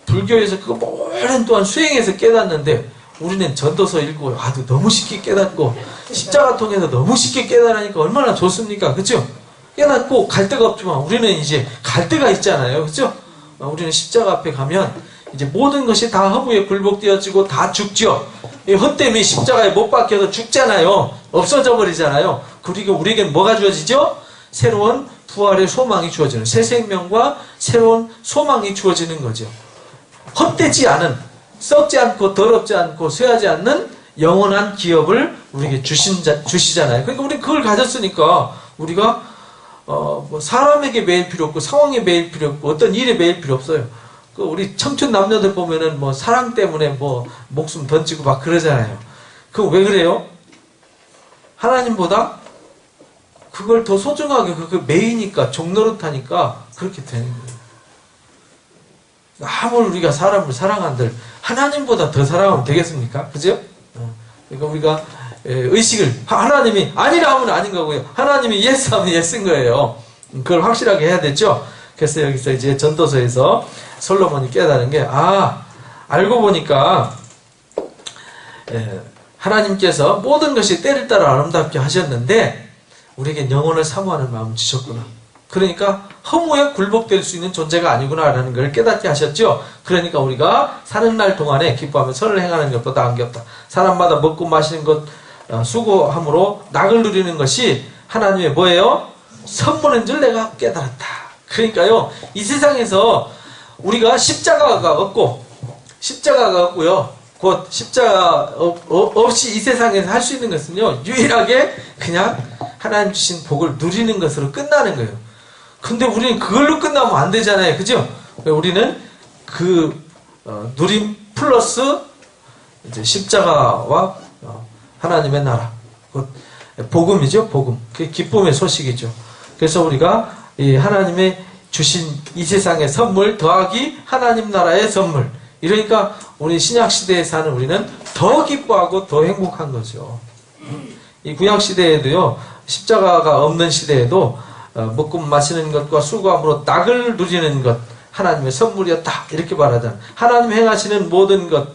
불교에서 그거 오랜 동안 수행해서 깨닫는데 우리는 전도서 읽고 아주 너무 쉽게 깨닫고 십자가 통해서 너무 쉽게 깨달으니까 얼마나 좋습니까? 그죠? 깨닫고 갈 데가 없지만 우리는 이제 갈 데가 있잖아요. 그죠? 우리는 십자가 앞에 가면 이제 모든 것이 다 허무에 굴복되어지고 다 죽죠. 이 헛되미 십자가에 못 박혀서 죽잖아요. 없어져 버리잖아요. 그리고 우리에게는 뭐가 주어지죠? 새로운 부활의 소망이 주어지는 새 생명과 새로운 소망이 주어지는 거죠. 헛되지 않은 썩지 않고 더럽지 않고 쇠하지 않는 영원한 기업을 우리에게 주시잖아요. 그러니까 우리 그걸 가졌으니까 우리가 뭐 사람에게 매일 필요 없고 상황에 매일 필요 없고 어떤 일에 매일 필요 없어요. 그 우리 청춘 남녀들 보면은 뭐 사랑 때문에 뭐 목숨 던지고 막 그러잖아요. 그거 왜 그래요? 하나님보다 그걸 더 소중하게 그걸 매이니까 종노릇하니까 그렇게 되는 거예요. 아무리 우리가 사람을 사랑한들 하나님보다 더 사랑하면 되겠습니까? 그죠? 그러니까 우리가 의식을 하나님이 아니라 하면 아닌 거고요. 하나님이 예스 하면 예스인 거예요. 그걸 확실하게 해야 되죠. 그래서 여기서 이제 전도서에서 솔로몬이 깨달은 게 알고 보니까 하나님께서 모든 것이 때를 따라 아름답게 하셨는데 우리에게 영혼을 사모하는 마음을 주셨구나. 그러니까 허무에 굴복될 수 있는 존재가 아니구나라는 걸 깨닫게 하셨죠. 그러니까 우리가 사는 날 동안에 기뻐하며 선을 행하는 것보다 안겹다. 사람마다 먹고 마시는 것 수고함으로 낙을 누리는 것이 하나님의 뭐예요? 선물인 줄 내가 깨달았다. 그러니까요. 이 세상에서 우리가 십자가가 없고요. 곧 십자가 없이 이 세상에서 할 수 있는 것은요. 유일하게 그냥 하나님 주신 복을 누리는 것으로 끝나는 거예요. 근데 우리는 그걸로 끝나면 안 되잖아요. 그죠? 우리는 그 누림 플러스 이제 십자가와 하나님의 나라, 복음이죠. 복음. 그게 기쁨의 소식이죠. 그래서 우리가 이 하나님의 주신 이 세상의 선물 더하기 하나님 나라의 선물. 이러니까 우리 신약 시대에 사는 우리는 더 기뻐하고 더 행복한 거죠. 이 구약 시대에도요. 십자가가 없는 시대에도 먹고 마시는 것과 수고함으로 낙을 누리는 것 하나님의 선물이었다 이렇게 말하잖아요. 하나님 행하시는 모든 것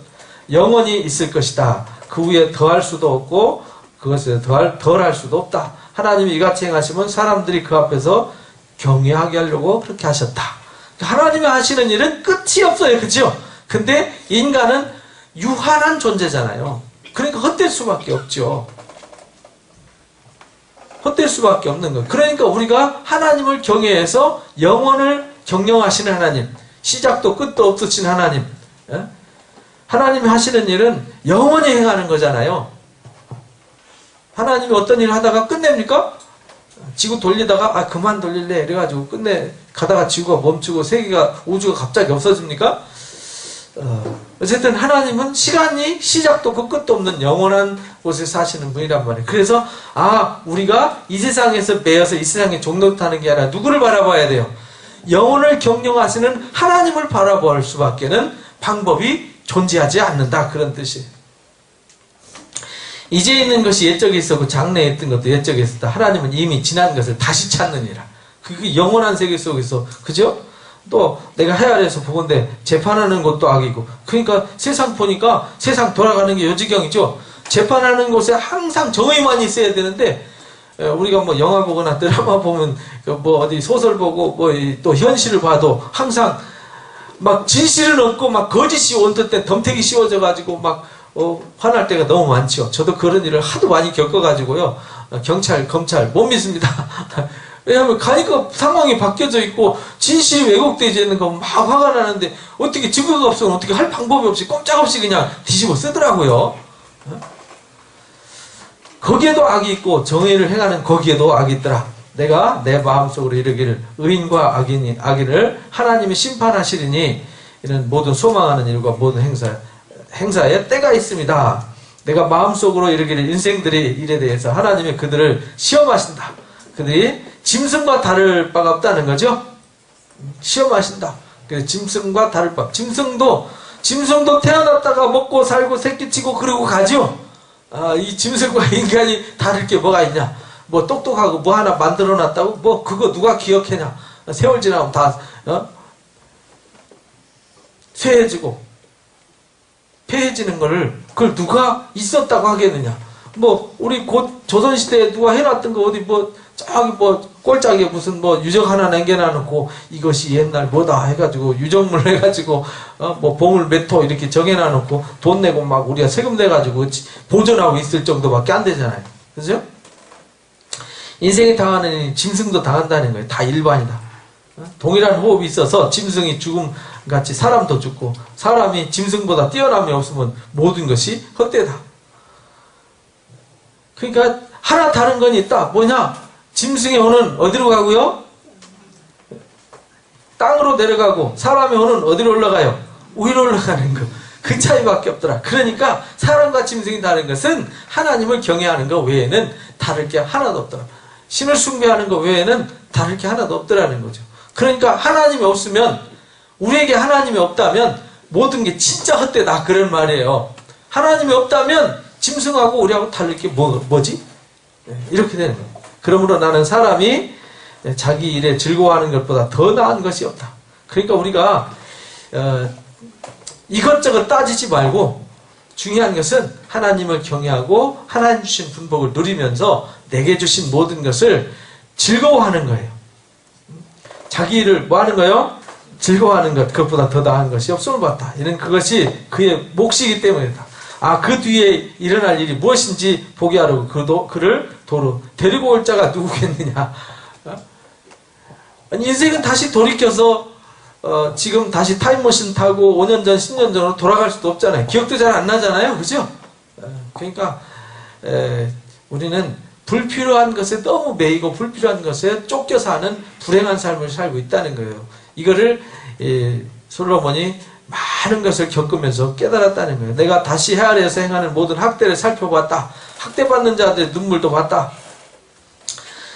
영원히 있을 것이다. 그 위에 더할 수도 없고 그것에 덜할 수도 없다. 하나님이 이같이 행하시면 사람들이 그 앞에서 경외하게 하려고 그렇게 하셨다. 하나님이 하시는 일은 끝이 없어요. 그렇죠? 근데 인간은 유한한 존재잖아요. 그러니까 헛될 수밖에 없죠. 헛될 수밖에 없는 거예요. 그러니까 우리가 하나님을 경외해서 영원을 경영하시는 하나님, 시작도 끝도 없으신 하나님, 하나님이 하시는 일은 영원히 행하는 거잖아요. 하나님이 어떤 일을 하다가 끝냅니까? 지구 돌리다가 그만 돌릴래 이래가지고 가다가 지구가 멈추고 세계가 우주가 갑자기 없어집니까? 어쨌든 하나님은 시간이 시작도 그 끝도 없는 영원한 곳에 사시는 분이란 말이에요. 그래서 우리가 이 세상에서 매여서 이 세상에 종노릇하는 게 아니라 누구를 바라봐야 돼요? 영혼을 경영하시는 하나님을 바라볼 수밖에는 방법이 존재하지 않는다. 그런 뜻이에요. 이제 있는 것이 옛적에 있었고 장래에 있던 것도 옛적에 있었다. 하나님은 이미 지난 것을 다시 찾느니라. 그게 영원한 세계 속에서 그죠? 또 내가 헤아려서 보건대 재판하는 것도 악이고 그러니까 세상 보니까 세상 돌아가는 게 요지경이죠. 재판하는 곳에 항상 정의만 있어야 되는데 우리가 뭐 영화 보거나 드라마 보면 뭐 어디 소설 보고 뭐 또 현실을 봐도 항상 막 진실은 없고 막 거짓이 온뜻때 덤태기 씌워져가지고 막 화날 때가 너무 많죠. 저도 그런 일을 하도 많이 겪어가지고요. 경찰, 검찰 못 믿습니다. 왜냐하면 가니까 상황이 바뀌어져 있고 진실이 왜곡되어 있는 거 막 화가 나는데 어떻게 증거가 없으면 어떻게 할 방법이 없이 꼼짝없이 그냥 뒤집어 쓰더라고요. 거기에도 악이 있고 정의를 행하는 거기에도 악이 있더라. 내가 내 마음속으로 이르기를 의인과 악인을 하나님이 심판하시리니 이런 모든 소망하는 일과 모든 행사에 때가 있습니다. 내가 마음속으로 이르기를 인생들의 일에 대해서 하나님이 그들을 시험하신다. 그들이 짐승과 다를 바가 없다는 거죠. 시험하신다. 그래서 짐승과 다를 바. 짐승도 태어났다가 먹고 살고 새끼치고 그러고 가죠. 이 짐승과 인간이 다를 게 뭐가 있냐. 뭐 똑똑하고 뭐 하나 만들어 놨다고 뭐 그거 누가 기억해냐. 세월 지나면 다 쇠해지고 폐해지는 거를 그걸 누가 있었다고 하겠느냐. 뭐 우리 곧 조선시대에 누가 해놨던 거 어디 뭐 저기 뭐 꼴짝에 무슨 뭐 유적 하나 남겨놔놓고 이것이 옛날 뭐다 해가지고 유적물 해가지고 뭐 보물 몇 호 이렇게 정해놔놓고 돈 내고 막 우리가 세금 내가지고 보존하고 있을 정도밖에 안 되잖아요. 그죠? 인생이 당하는 일이 짐승도 당한다는 거예요. 다 일반이다. 동일한 호흡이 있어서 짐승이 죽음같이 사람도 죽고 사람이 짐승보다 뛰어남이 없으면 모든 것이 헛되다. 그러니까 하나 다른 건 있다. 뭐냐? 짐승의 혼은 어디로 가고요? 땅으로 내려가고 사람의 혼은 어디로 올라가요? 위로 올라가는 거. 그 차이밖에 없더라. 그러니까 사람과 짐승이 다른 것은 하나님을 경외하는 것 외에는 다를 게 하나도 없더라. 신을 숭배하는 것 외에는 다를 게 하나도 없더라는 거죠. 그러니까 하나님이 없으면 우리에게 하나님이 없다면 모든 게 진짜 헛되다 그런 말이에요. 하나님이 없다면 짐승하고 우리하고 다를 게 뭐지? 이렇게 되는 거예요. 그러므로 나는 사람이 자기 일에 즐거워하는 것보다 더 나은 것이 없다. 그러니까 우리가 이것저것 따지지 말고 중요한 것은 하나님을 경외하고 하나님 주신 분복을 누리면서 내게 주신 모든 것을 즐거워하는 거예요. 자기 일을 뭐 하는 거예요? 즐거워하는 것, 그것보다 더 나은 것이 없음을 봤다. 이런 그것이 그의 몫이기 때문이다. 그 뒤에 일어날 일이 무엇인지 보게 하려고 그를 도로 데리고 올 자가 누구겠느냐. 아니, 인생은 다시 돌이켜서 지금 다시 타임머신 타고 5년 전, 10년 전으로 돌아갈 수도 없잖아요. 기억도 잘 안 나잖아요. 그죠? 그러니까 우리는 불필요한 것에 너무 매이고 불필요한 것에 쫓겨 사는 불행한 삶을 살고 있다는 거예요. 이거를 솔로몬이 많은 것을 겪으면서 깨달았다는 거예요. 내가 다시 해 아래에서 행하는 모든 학대를 살펴봤다. 학대받는 자들의 눈물도 봤다.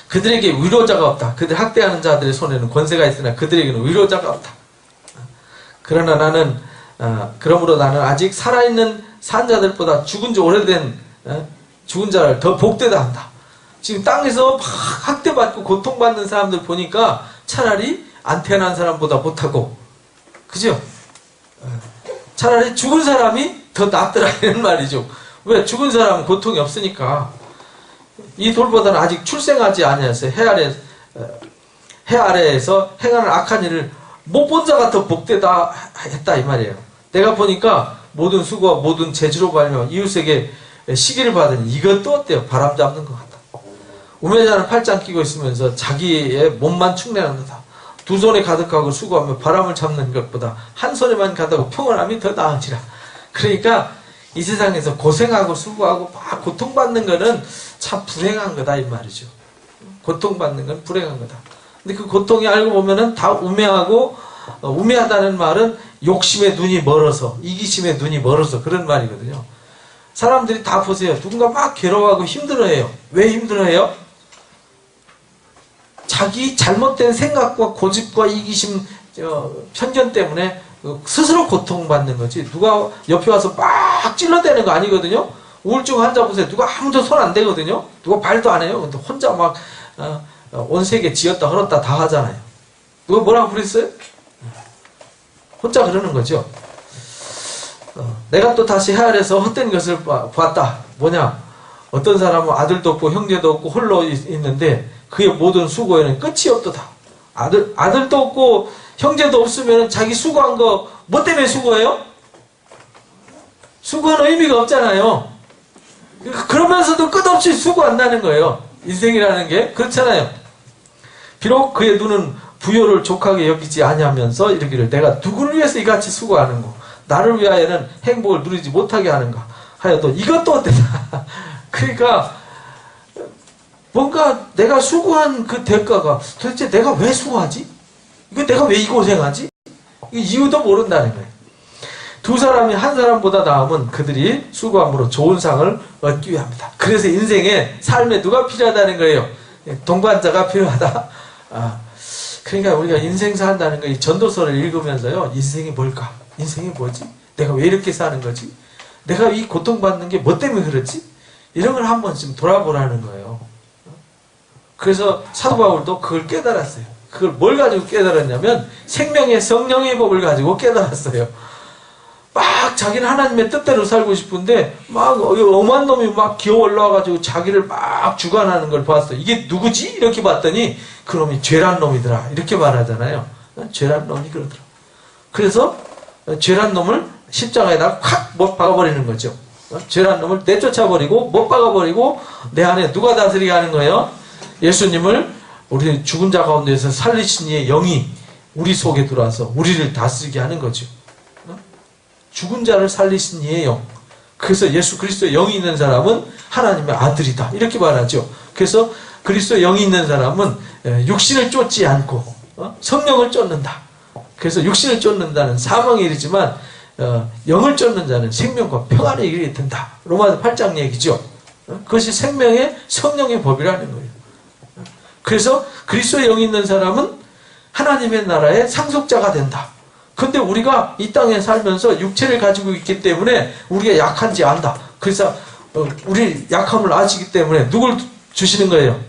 그들에게 위로자가 없다. 그들 학대하는 자들의 손에는 권세가 있으나 그들에게는 위로자가 없다. 그러나 나는 그러므로 나는 아직 살아있는 산자들보다 죽은 지 오래된 죽은 자를 더 복되다 한다. 지금 땅에서 막 학대받고 고통받는 사람들 보니까 차라리 안 태어난 사람보다 못하고, 그죠? 차라리 죽은 사람이 더 낫더라 이런 말이죠. 왜? 죽은 사람은 고통이 없으니까. 이 돌보다는 아직 출생하지 아니하여서 해 아래에서 행하는 악한 일을 못 본 자가 더 복되다 했다 이 말이에요. 내가 보니까 모든 수고와 모든 재주로 발며 이웃에게 시기를 받으니 이것도 어때요? 바람 잡는 것 같다. 우매자는 팔짱 끼고 있으면서 자기의 몸만 축내는다. 두 손에 가득하고 수고하며 바람을 잡는 것보다 한 손에만 가득하고 평온함이 더 나으니라. 그러니까 이 세상에서 고생하고 수고하고 막 고통받는 거는 참 불행한 거다 이 말이죠. 고통받는 건 불행한 거다. 근데 그 고통이 알고 보면은 다 우매하고, 우매하다는 말은 욕심의 눈이 멀어서, 이기심의 눈이 멀어서 그런 말이거든요. 사람들이 다 보세요. 누군가 막 괴로워하고 힘들어해요. 왜 힘들어해요? 자기 잘못된 생각과 고집과 이기심, 편견 때문에 스스로 고통받는 거지. 누가 옆에 와서 막 찔러대는 거 아니거든요. 우울증 환자 보세요. 누가 아무도 손 안 대거든요. 누가 말도 안 해요. 근데 혼자 막 온 세계 지었다 헐었다 다 하잖아요. 누가 뭐라고 그랬어요? 혼자 그러는 거죠. 내가 또 다시 헤아려서 헛된 것을 봤다. 뭐냐? 어떤 사람은 아들도 없고 형제도 없고 홀로 있는데 그의 모든 수고에는 끝이 없도다. 아들도 없고 형제도 없으면 자기 수고한 거 뭐 때문에 수고해요? 수고하는 의미가 없잖아요. 그러면서도 끝없이 수고한다는 거예요. 인생이라는 게 그렇잖아요. 비록 그의 눈은 부요를 족하게 여기지 아니하면서 이르기를 내가 누구를 위해서 이같이 수고하는고 나를 위하여는 행복을 누리지 못하게 하는가 하여도 이것도 어땠다. 그러니까 뭔가 내가 수고한 그 대가가 도대체 내가 왜 수고하지? 이거 내가 왜 이 고생하지? 이유도 모른다는 거예요. 두 사람이 한 사람보다 나으면 그들이 수고함으로 좋은 상을 얻기 위함이다. 그래서 인생에 삶에 누가 필요하다는 거예요? 동반자가 필요하다. 그러니까 우리가 인생 산다는 거, 이 전도서를 읽으면서요, 인생이 뭘까? 인생이 뭐지? 내가 왜 이렇게 사는 거지? 내가 이 고통받는 게 뭐 때문에 그렇지? 이런 걸 한 번쯤 돌아보라는 거예요. 그래서 사도 바울도 그걸 깨달았어요. 그걸 뭘 가지고 깨달았냐면 생명의 성령의 법을 가지고 깨달았어요. 막 자기는 하나님의 뜻대로 살고 싶은데 막 엄한 놈이 막 기어 올라와가지고 자기를 막 주관하는 걸 봤어요. 이게 누구지? 이렇게 봤더니 그놈이 죄란 놈이더라. 이렇게 말하잖아요. 죄란 놈이 그러더라. 그래서 죄란 놈을 십자가에다가 확 못 박아버리는 거죠. 죄란 놈을 내쫓아버리고 못 박아버리고 내 안에 누가 다스리게 하는 거예요? 예수님을 우리 죽은 자 가운데서 살리신 이의 영이 우리 속에 들어와서 우리를 다스리게 하는 거죠. 죽은 자를 살리신 이의 영. 그래서 예수 그리스도의 영이 있는 사람은 하나님의 아들이다. 이렇게 말하죠. 그래서 그리스도의 영이 있는 사람은 육신을 쫓지 않고 성령을 쫓는다. 그래서 육신을 쫓는다는 사망에 이르지만 영을 쫓는 자는 생명과 평안에 이르게 된다. 로마서 8장 얘기죠. 그것이 생명의 성령의 법이라는 거예요. 그래서 그리스도의 영이 있는 사람은 하나님의 나라의 상속자가 된다. 근데 우리가 이 땅에 살면서 육체를 가지고 있기 때문에 우리가 약한지 안다. 그래서 우리 약함을 아시기 때문에 누굴 주시는 거예요?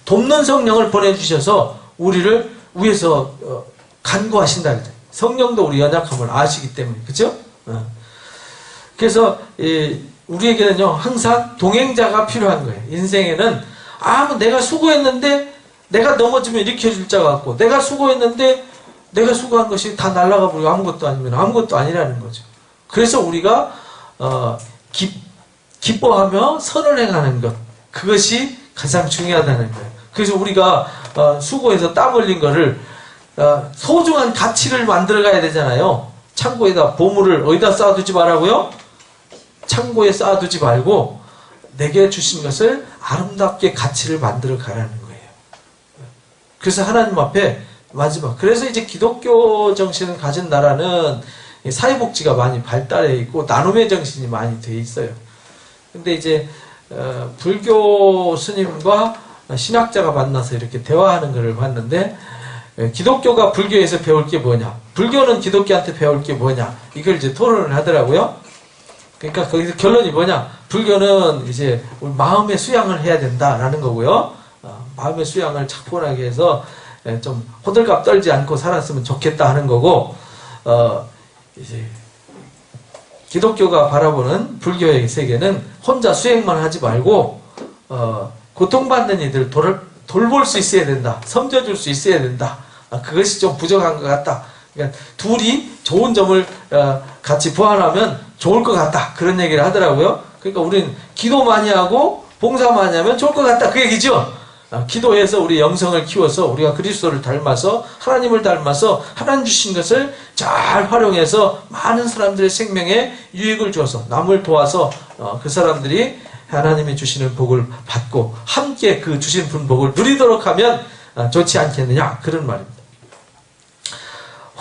돕는 성령을 보내주셔서 우리를 위해서 간구하신다. 성령도 우리 연약함을 아시기 때문에. 그렇죠? 그래서 우리에게는요 항상 동행자가 필요한 거예요. 인생에는 내가 수고했는데 내가 넘어지면 일으켜줄 자가 없고 내가 수고했는데 내가 수고한 것이 다 날아가 버리고 아무것도 아니면 아무것도 아니라는 거죠. 그래서 우리가 기뻐하며 선을 행하는 것, 그것이 가장 중요하다는 거예요. 그래서 우리가 수고해서 땀 흘린 거를 소중한 가치를 만들어 가야 되잖아요. 창고에다 보물을 어디다 쌓아두지 말라고요? 창고에 쌓아두지 말고 내게 주신 것을 아름답게 가치를 만들어 가라는 거예요. 그래서 하나님 앞에 마지막. 그래서 이제 기독교 정신을 가진 나라는 사회복지가 많이 발달해 있고 나눔의 정신이 많이 돼 있어요. 근데 이제 불교 스님과 신학자가 만나서 이렇게 대화하는 것을 봤는데 기독교가 불교에서 배울 게 뭐냐, 불교는 기독교한테 배울 게 뭐냐, 이걸 이제 토론을 하더라고요. 그러니까 거기서 결론이 뭐냐, 불교는 이제 우리 마음의 수양을 해야 된다라는 거고요. 마음의 수양을 차분하게 해서 좀 호들갑 떨지 않고 살았으면 좋겠다 하는 거고, 이제 기독교가 바라보는 불교의 세계는 혼자 수행만 하지 말고 고통받는 이들 돌볼 수 있어야 된다, 섬겨줄 수 있어야 된다. 그것이 좀 부족한 것 같다. 그러니까 둘이 좋은 점을 같이 보완하면 좋을 것 같다, 그런 얘기를 하더라고요. 그러니까 우리는 기도 많이 하고 봉사 많이 하면 좋을 것 같다, 그 얘기죠. 기도해서 우리 영성을 키워서 우리가 그리스도를 닮아서 하나님을 닮아서 하나님 주신 것을 잘 활용해서 많은 사람들의 생명에 유익을 주어서 남을 도와서 그 사람들이 하나님이 주시는 복을 받고 함께 그 주신 분복을 누리도록 하면 좋지 않겠느냐, 그런 말입니다.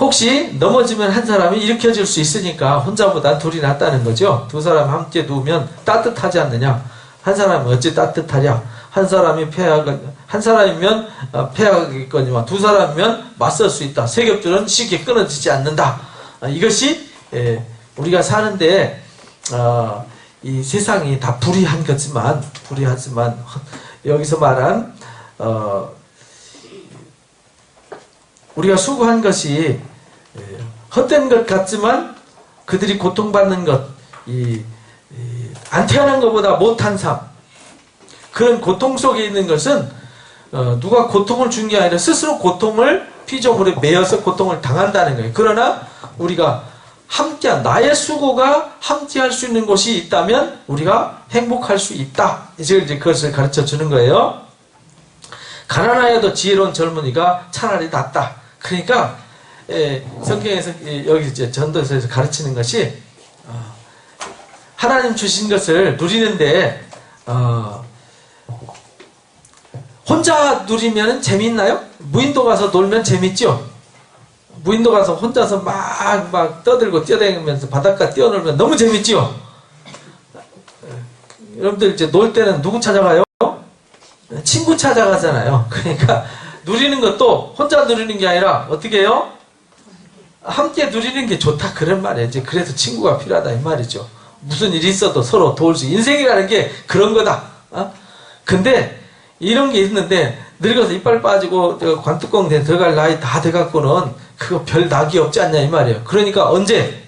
혹시 넘어지면 한 사람이 일으켜줄 수 있으니까 혼자보다 둘이 낫다는 거죠. 두 사람 함께 누우면 따뜻하지 않느냐. 한 사람은 어찌 따뜻하냐. 한 사람이면 패하겠거니와 두 사람이면 맞설 수 있다. 세 겹줄은 쉽게 끊어지지 않는다. 이것이 우리가 사는데 이 세상이 다 불의하지만 여기서 말한 우리가 수고한 것이 헛된 것 같지만 그들이 고통받는 것, 안 태어난 것보다 못한 삶, 그런 고통 속에 있는 것은 누가 고통을 준 게 아니라 스스로 고통을 피조물에 매여서 고통을 당한다는 거예요. 그러나 우리가 함께한 나의 수고가 함께할 수 있는 곳이 있다면 우리가 행복할 수 있다. 이제 그것을 가르쳐 주는 거예요. 가난하여도 지혜로운 젊은이가 차라리 낫다. 그러니까 성경에서 여기 이제 전도서에서 가르치는 것이 하나님 주신 것을 누리는데 혼자 누리면 재밌나요? 무인도 가서 놀면 재밌죠? 무인도 가서 혼자서 막 떠들고 뛰어다니면서 바닷가 뛰어놀면 너무 재밌죠? 여러분들 이제 놀 때는 누구 찾아가요? 친구 찾아가잖아요. 그러니까 누리는 것도 혼자 누리는 게 아니라 어떻게 해요? 함께 누리는 게 좋다 그런 말이에요. 이제 그래서 친구가 필요하다 이 말이죠. 무슨 일이 있어도 서로 도울 수 인생이라는 게 그런 거다. 근데 이런 게 있는데 늙어서 이빨 빠지고 관뚜껑 들어갈 나이 다 돼갖고는 그거 별 낙이 없지 않냐 이 말이에요. 그러니까 언제?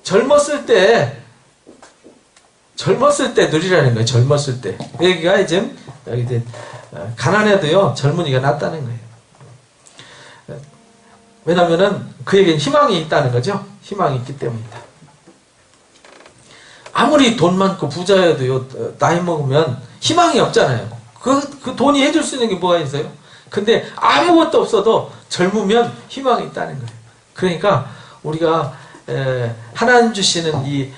젊었을 때 누리라는 거예요. 젊었을 때. 여기가 이제 가난해도요 젊은이가 낫다는 거예요. 왜냐면은 그에겐 희망이 있다는 거죠. 희망이 있기 때문이다. 아무리 돈 많고 부자여도요 나이 먹으면 희망이 없잖아요. 그 돈이 해줄 수 있는 게 뭐가 있어요? 근데 아무것도 없어도 젊으면 희망이 있다는 거예요. 그러니까 우리가 하나님 주시는 이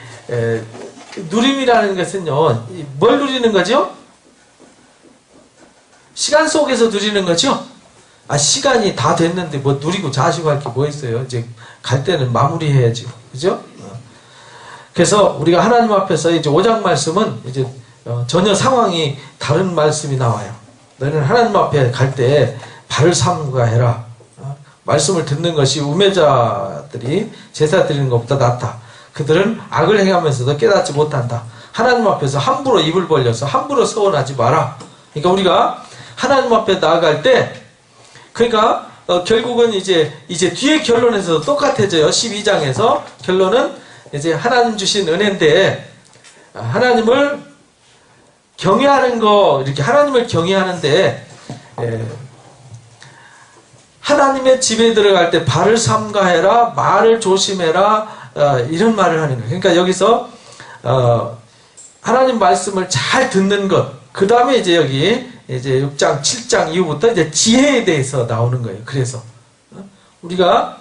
누림이라는 것은요 뭘 누리는 거죠? 시간 속에서 누리는 거죠? 시간이 다 됐는데 뭐 누리고 자시고 할 게 뭐 있어요? 이제 갈 때는 마무리해야죠. 그죠? 그래서 우리가 하나님 앞에서 이제 5장 말씀은 이제 전혀 상황이 다른 말씀이 나와요. 너는 하나님 앞에 갈 때 발을 삼가해라. 말씀을 듣는 것이 우매자들이 제사 드리는 것보다 낫다. 그들은 악을 행하면서도 깨닫지 못한다. 하나님 앞에서 함부로 입을 벌려서 함부로 서원하지 마라. 그러니까 우리가 하나님 앞에 나아갈 때 그러니까 결국은 이제 뒤에 결론에서도 똑같아져요. 12장에서 결론은 이제 하나님 주신 은혜인데 하나님을 경외하는 거 이렇게 하나님을 경외하는데 하나님의 집에 들어갈 때 발을 삼가해라 말을 조심해라 이런 말을 하는 거예요. 그러니까 여기서 하나님 말씀을 잘 듣는 것 그 다음에 이제 여기 이제 6장 7장 이후부터 이제 지혜에 대해서 나오는 거예요. 그래서 우리가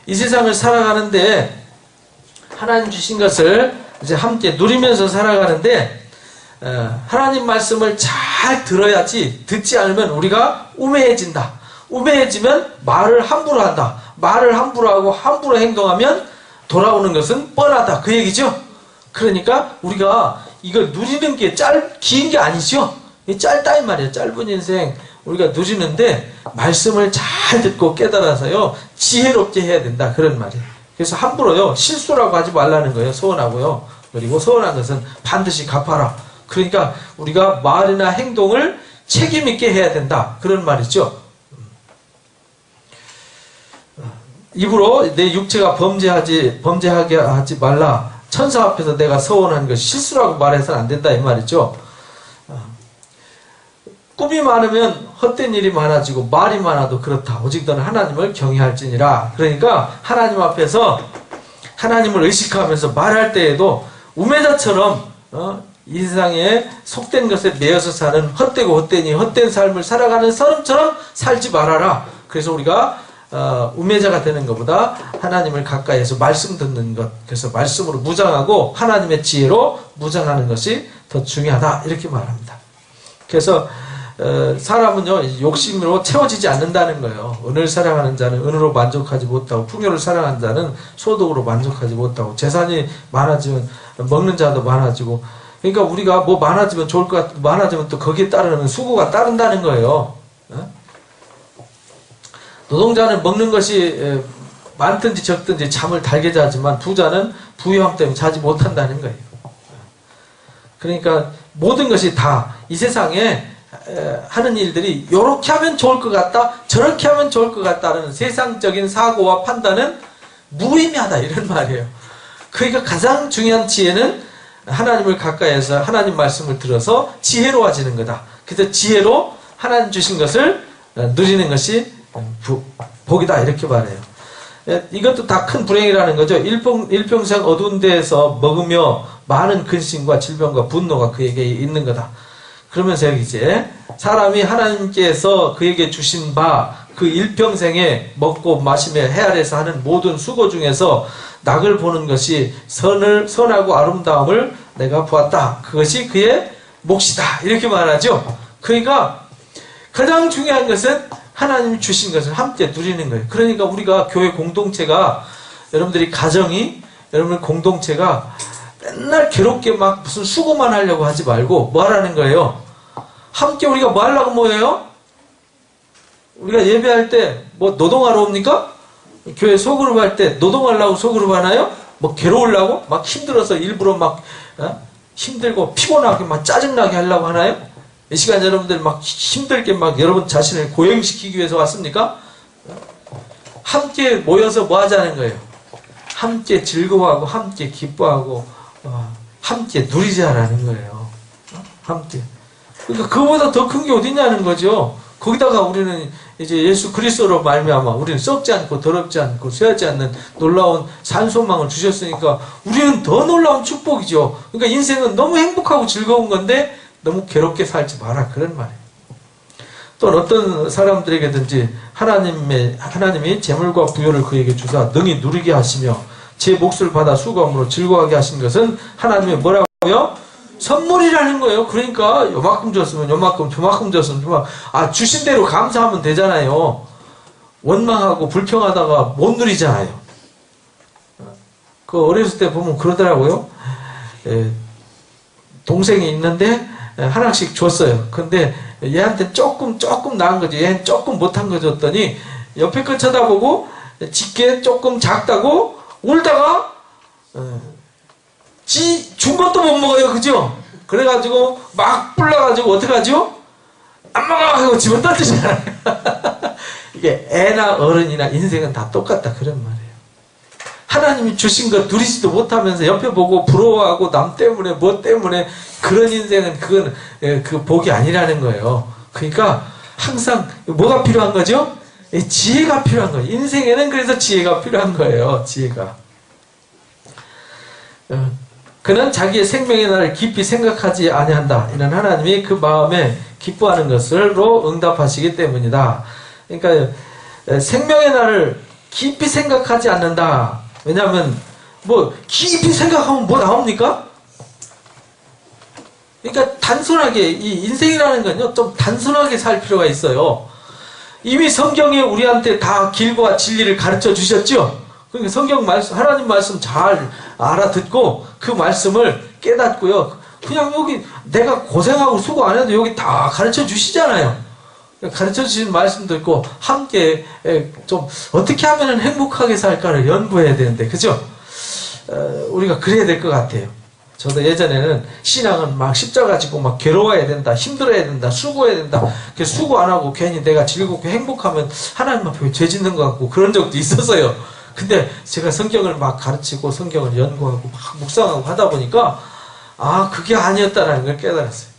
이 세상을 살아가는데 하나님 주신 것을 이제 함께 누리면서 살아가는데 하나님 말씀을 잘 들어야지 듣지 않으면 우리가 우매해진다. 우매해지면 말을 함부로 한다. 말을 함부로 하고 함부로 행동하면 돌아오는 것은 뻔하다. 그 얘기죠. 그러니까 우리가 이걸 누리는 게 긴 게 아니죠. 짧다 이 말이에요. 짧은 인생 우리가 누리는데 말씀을 잘 듣고 깨달아서요 지혜롭게 해야 된다 그런 말이에요. 그래서 함부로요 실수라고 하지 말라는 거예요. 서운하고요. 그리고 서운한 것은 반드시 갚아라. 그러니까 우리가 말이나 행동을 책임 있게 해야 된다 그런 말이죠. 입으로 내 육체가 범죄하게 하지 말라. 천사 앞에서 내가 서원한 것이 실수라고 말해서는 안 된다 이 말이죠. 꿈이 많으면 헛된 일이 많아지고 말이 많아도 그렇다. 오직 너는 하나님을 경외할지니라. 그러니까 하나님 앞에서 하나님을 의식하면서 말할 때에도 우매자처럼 이 세상에 속된 것에 매여서 사는 헛되고 헛된 삶을 살아가는 사람처럼 살지 말아라. 그래서 우리가 우매자가 되는 것보다 하나님을 가까이에서 말씀 듣는 것 그래서 말씀으로 무장하고 하나님의 지혜로 무장하는 것이 더 중요하다 이렇게 말합니다. 그래서 사람은요 욕심으로 채워지지 않는다는 거예요. 은을 사랑하는 자는 은으로 만족하지 못하고 풍요를 사랑하는 자는 소득으로 만족하지 못하고 재산이 많아지면 먹는 자도 많아지고 그러니까 우리가 뭐 많아지면 좋을 것 같고 많아지면 또 거기에 따르는 수고가 따른다는 거예요. 노동자는 먹는 것이 많든지 적든지 잠을 달게 자지만 부자는 부유함 때문에 자지 못한다는 거예요. 그러니까 모든 것이 다 이 세상에 하는 일들이 이렇게 하면 좋을 것 같다 저렇게 하면 좋을 것 같다는 세상적인 사고와 판단은 무의미하다 이런 말이에요. 그러니까 가장 중요한 지혜는 하나님을 가까이해서 하나님 말씀을 들어서 지혜로워지는 거다. 그래서 지혜로 하나님 주신 것을 누리는 것이 복이다 이렇게 말해요. 이것도 다 큰 불행이라는 거죠. 일평생 어두운 데에서 먹으며 많은 근심과 질병과 분노가 그에게 있는 거다. 그러면서 여기 이제 사람이 하나님께서 그에게 주신 바 그 일평생에 먹고 마시며 해 아래서 하는 모든 수고 중에서 낙을 보는 것이 선하고 아름다움을 내가 보았다. 그것이 그의 몫이다. 이렇게 말하죠. 그러니까 가장 중요한 것은 하나님이 주신 것을 함께 누리는 거예요. 그러니까 우리가 교회 공동체가 여러분들이 가정이 여러분 공동체가 맨날 괴롭게 막 무슨 수고만 하려고 하지 말고 뭐 하라는 거예요? 함께 우리가 뭐 하려고 모여요? 우리가 예배할 때 뭐 노동하러 옵니까? 교회 소그룹 할 때 노동하려고 소그룹 하나요? 뭐 괴로우려고? 막 힘들어서 일부러 막 힘들고 피곤하게 막 짜증나게 하려고 하나요? 이 시간 여러분들 막 힘들게 막 여러분 자신을 고행시키기 위해서 왔습니까? 함께 모여서 뭐 하자는 거예요? 함께 즐거워하고 함께 기뻐하고 함께 누리자라는 거예요. 함께. 그러니까 그거보다 더 큰 게 어딨냐는 거죠. 거기다가 우리는 이제 예수 그리스도로 말미암아 우리는 썩지 않고 더럽지 않고 쇠하지 않는 놀라운 산소망을 주셨으니까 우리는 더 놀라운 축복이죠. 그러니까 인생은 너무 행복하고 즐거운 건데 너무 괴롭게 살지 마라 그런 말이에요. 또 어떤 사람들에게든지 하나님이 재물과 부요를 그에게 주사 능히 누리게 하시며 제 몫을 받아 수고함으로 즐거워하게 하신 것은 하나님의 뭐라고요? 선물이라는 거예요. 그러니까 요만큼 줬으면 요만큼, 저만큼 줬으면 저만큼. 주신 대로 감사하면 되잖아요. 원망하고 불평하다가 못 누리잖아요. 그 어렸을 때 보면 그러더라고요. 동생이 있는데 하나씩 줬어요. 근데 얘한테 조금 나은 거지. 얘는 조금 못한 거 줬더니 옆에 거 쳐다보고 지게 조금 작다고 울다가 준 것도 못 먹어요. 그죠? 그래가지고 막 불러가지고 어떡하죠? 안 먹어! 하고 집어 던지잖아요. 이게 애나 어른이나 인생은 다 똑같다. 그런 말이에요. 하나님이 주신 것 누리지도 못하면서 옆에 보고 부러워하고 남 때문에 뭐 때문에 그런 인생은 그건 그 복이 아니라는 거예요. 그러니까 항상 뭐가 필요한 거죠? 지혜가 필요한 거예요. 인생에는 그래서 지혜가 필요한 거예요. 지혜가. 그는 자기의 생명의 날을 깊이 생각하지 아니한다. 이는 하나님이 그 마음에 기뻐하는 것으로 응답하시기 때문이다. 그러니까 생명의 날을 깊이 생각하지 않는다. 왜냐하면 뭐 깊이 생각하면 뭐 나옵니까? 그러니까 단순하게 이 인생이라는 건요 좀 단순하게 살 필요가 있어요. 이미 성경에 우리한테 다 길과 진리를 가르쳐 주셨죠. 그러니까 성경 말씀, 하나님 말씀 잘 알아듣고 그 말씀을 깨닫고요. 그냥 여기 내가 고생하고 수고 안 해도 여기 다 가르쳐 주시잖아요. 가르쳐 주신 말씀도 있고 함께 좀 어떻게 하면 행복하게 살까를 연구해야 되는데 그죠? 우리가 그래야 될 것 같아요. 저도 예전에는 신앙은 막 십자가 지고 막 괴로워야 된다, 힘들어야 된다, 수고해야 된다. 수고 안 하고 괜히 내가 즐겁고 행복하면 하나님 앞에 죄 짓는 것 같고 그런 적도 있었어요. 근데 제가 성경을 막 가르치고 성경을 연구하고 막 묵상하고 하다 보니까 그게 아니었다라는 걸 깨달았어요.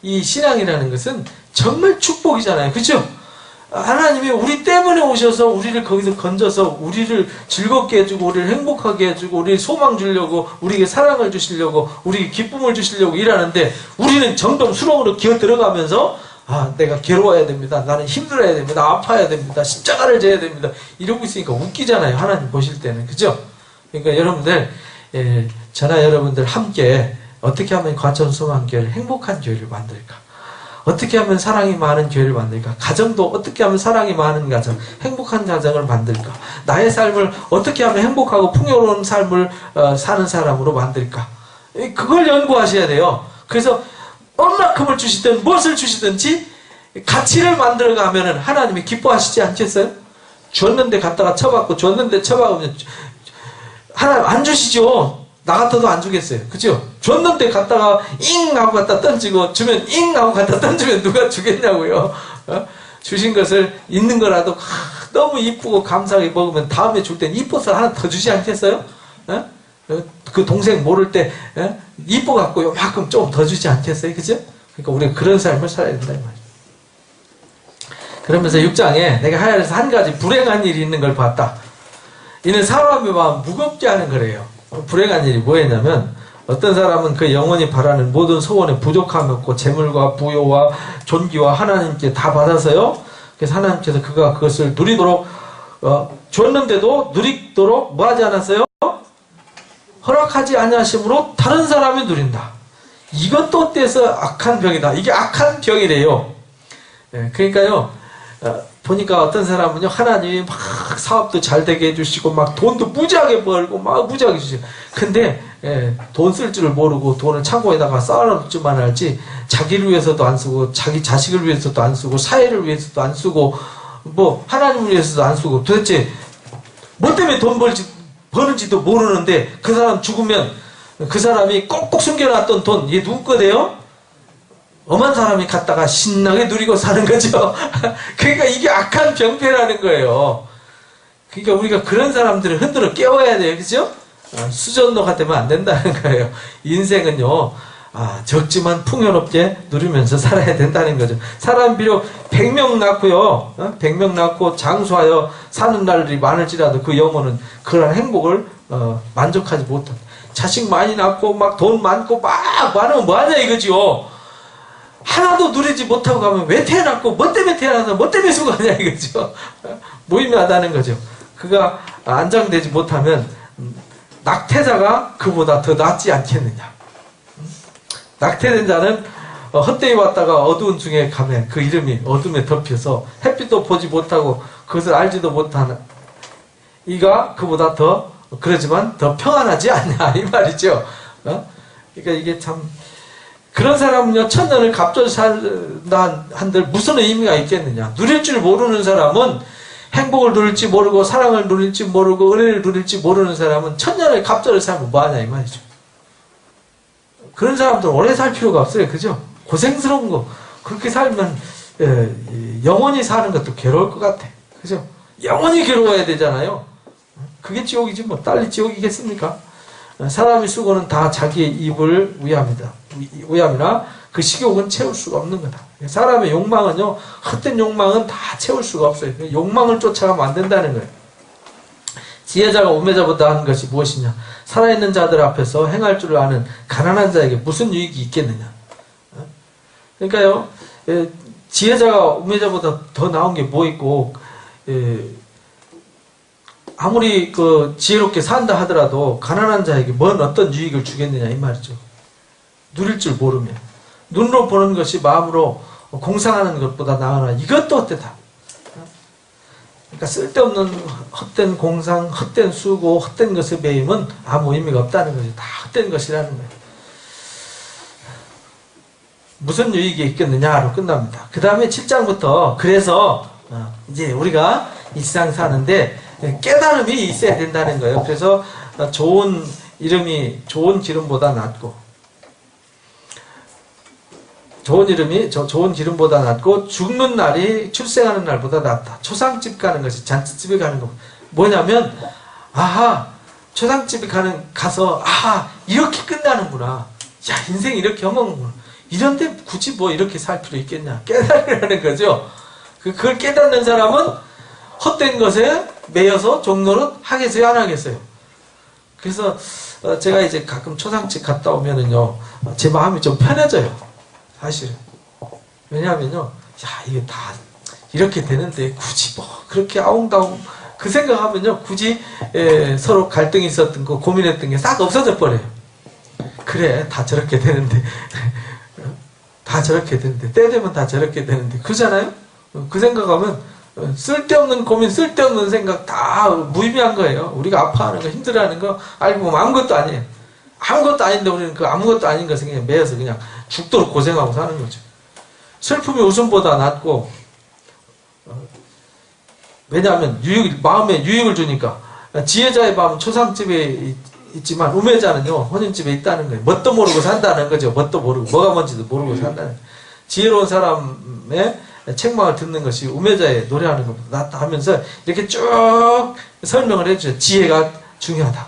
이 신앙이라는 것은 정말 축복이잖아요. 그렇죠? 하나님이 우리 때문에 오셔서 우리를 거기서 건져서 우리를 즐겁게 해주고 우리를 행복하게 해주고 우리를 소망 주려고 우리에게 사랑을 주시려고 우리에게 기쁨을 주시려고 일하는데 우리는 점점 수렁으로 기어 들어가면서 내가 괴로워야 됩니다. 나는 힘들어야 됩니다. 아파야 됩니다. 십자가를 져야 됩니다. 이러고 있으니까 웃기잖아요. 하나님 보실 때는. 그죠? 그러니까 여러분들, 저나 여러분들 함께 어떻게 하면 과천소망교회를 행복한 교회를 만들까? 어떻게 하면 사랑이 많은 교회를 만들까? 가정도 어떻게 하면 사랑이 많은 가정, 행복한 가정을 만들까? 나의 삶을 어떻게 하면 행복하고 풍요로운 삶을 사는 사람으로 만들까? 그걸 연구하셔야 돼요. 그래서 얼마큼을 주시든 무엇을 주시든지 가치를 만들어가면 하나님이 기뻐하시지 않겠어요? 줬는데 갖다가 쳐받고 줬는데 쳐박으면 하나님 안 주시죠. 나 같아도 안 주겠어요. 그죠? 줬는데 갖다가 잉 하고 갖다 던지고 주면 잉 하고 갖다 던지면 누가 주겠냐고요. 주신 것을 있는 거라도 너무 이쁘고 감사하게 먹으면 다음에 줄 땐 이뻐서 하나 더 주지 않겠어요? 그 동생 모를 때 이뻐갖고 요만큼 좀 더 주지 않겠어요? 그죠? 그러니까 우리가 그런 삶을 살아야 된다 이 말이에요. 그러면서 6장에 내가 하야에서 한 가지 불행한 일이 있는 걸 봤다. 이는 사람의 마음 무겁게 하는 거래요. 불행한 일이 뭐였냐면 어떤 사람은 그 영혼이 바라는 모든 소원에 부족함이 없고 재물과 부요와 존귀와 하나님께 다 받아서요. 그래서 하나님께서 그가 그것을 누리도록 줬는데도 누리도록 뭐 하지 않았어요? 허락하지 아니하심으로 다른 사람이 누린다. 이것도 어때서 악한 병이다. 이게 악한 병이래요. 그러니까요. 보니까 어떤 사람은요, 하나님이 막 사업도 잘 되게 해주시고, 막 돈도 무지하게 벌고, 막 무지하게 주시고. 근데, 돈 쓸 줄 모르고 돈을 창고에다가 쌓아놓지만 알지, 자기를 위해서도 안 쓰고, 자기 자식을 위해서도 안 쓰고, 사회를 위해서도 안 쓰고, 뭐, 하나님을 위해서도 안 쓰고, 도대체, 뭐 때문에 돈 버는지도 모르는데, 그 사람 죽으면, 그 사람이 꼭꼭 숨겨놨던 돈, 이게 누구 거대요? 엄한 사람이 갔다가 신나게 누리고 사는 거죠. 그러니까 이게 악한 병폐라는 거예요. 그러니까 우리가 그런 사람들을 흔들어 깨워야 돼요. 그죠? 수전노가 되면 안 된다는 거예요. 인생은요, 적지만 풍요롭게 누리면서 살아야 된다는 거죠. 사람 비록 100명 낳고요, 100명 낳고 장수하여 사는 날이 많을지라도 그 영혼은 그런 행복을 만족하지 못한다. 자식 많이 낳고 막 돈 많고 막 많으면 뭐하냐 이거지요. 하나도 누리지 못하고 가면 왜 태어났고 뭐 때문에 태어나서 뭐 때문에 수고하냐 이거죠. 무의미하다는 거죠. 그가 안정되지 못하면 낙태자가 그보다 더 낫지 않겠느냐. 낙태된 자는 헛되이 왔다가 어두운 중에 가면 그 이름이 어둠에 덮여서 햇빛도 보지 못하고 그것을 알지도 못하는 이가 그보다 더 그러지만 더 평안하지 않냐 이 말이죠. 그러니까 이게 참 그런 사람은요, 천년을 갑절로 산다 한들 무슨 의미가 있겠느냐. 누릴 줄 모르는 사람은 행복을 누릴지 모르고 사랑을 누릴지 모르고 은혜를 누릴지 모르는 사람은 천년을 갑절로 살면 뭐하냐 이 말이죠. 그런 사람들은 오래 살 필요가 없어요. 그죠? 고생스러운 거 그렇게 살면 영원히 사는 것도 괴로울 것 같아. 그죠? 영원히 괴로워야 되잖아요. 그게 지옥이지 뭐 딸리 지옥이겠습니까? 사람의 수고는 다 자기의 입을 위함이나 그 식욕은 채울 수가 없는 거다. 사람의 욕망은요, 헛된 욕망은 다 채울 수가 없어요. 욕망을 쫓아가면 안 된다는 거예요. 지혜자가 우매자보다 하는 것이 무엇이냐? 살아있는 자들 앞에서 행할 줄 아는 가난한 자에게 무슨 유익이 있겠느냐? 그러니까요, 지혜자가 우매자보다 더 나은 게 뭐 있고, 아무리 지혜롭게 산다 하더라도 가난한 자에게 뭔 어떤 유익을 주겠느냐 이 말이죠. 누릴 줄 모르면 눈으로 보는 것이 마음으로 공상하는 것보다 나으나 이것도 어때다. 그러니까 쓸데없는 헛된 공상, 헛된 수고, 헛된 것의 배임은 아무 의미가 없다는 거죠. 다 헛된 것이라는 거예요. 무슨 유익이 있겠느냐로 끝납니다. 그 다음에 7장부터 그래서 이제 우리가 이 세상 사는데 깨달음이 있어야 된다는 거예요. 그래서 좋은 이름이 좋은 기름보다 낫고 좋은 기름보다 낫고 죽는 날이 출생하는 날보다 낫다. 초상집 가는 것이 잔치집에 가는 거 뭐냐면 초상집에 가서 이렇게 끝나는구나. 야 인생이 이렇게 험한구나. 이런데 굳이 뭐 이렇게 살 필요 있겠냐. 깨달으라는 거죠. 그걸 깨닫는 사람은 헛된 것에 매여서 종노릇 하겠어요, 안 하겠어요? 그래서 제가 이제 가끔 초상집 갔다 오면은요, 제 마음이 좀 편해져요, 사실은. 왜냐하면요, 이게 다 이렇게 되는데 굳이 뭐 그렇게 아웅다웅 그 생각하면요, 굳이 서로 갈등이 있었던 거 고민했던 게 싹 없어져 버려요. 그래, 다 저렇게 되는데 때 되면 다 저렇게 되는데 그러잖아요? 그 생각하면 쓸데없는 고민, 쓸데없는 생각 다 무의미한 거예요. 우리가 아파하는 거, 힘들어하는 거 알고 보면 아무것도 아니에요. 아무것도 아닌데 우리는 그 아무것도 아닌 것에 그냥 매여서 그냥 죽도록 고생하고 사는 거죠. 슬픔이 웃음보다 낫고 왜냐하면 마음에 유익을 주니까. 지혜자의 마음은 초상집에 있지만 우매자는요 혼인집에 있다는 거예요. 뭣도 모르고 산다는 거죠. 뭣도 모르고 뭐가 뭔지도 모르고 산다는 거예요. 지혜로운 사람의 책망을 듣는 것이 우매자의 노래하는 것보다 낫다 하면서 이렇게 쭉 설명을 해주죠. 지혜가 중요하다.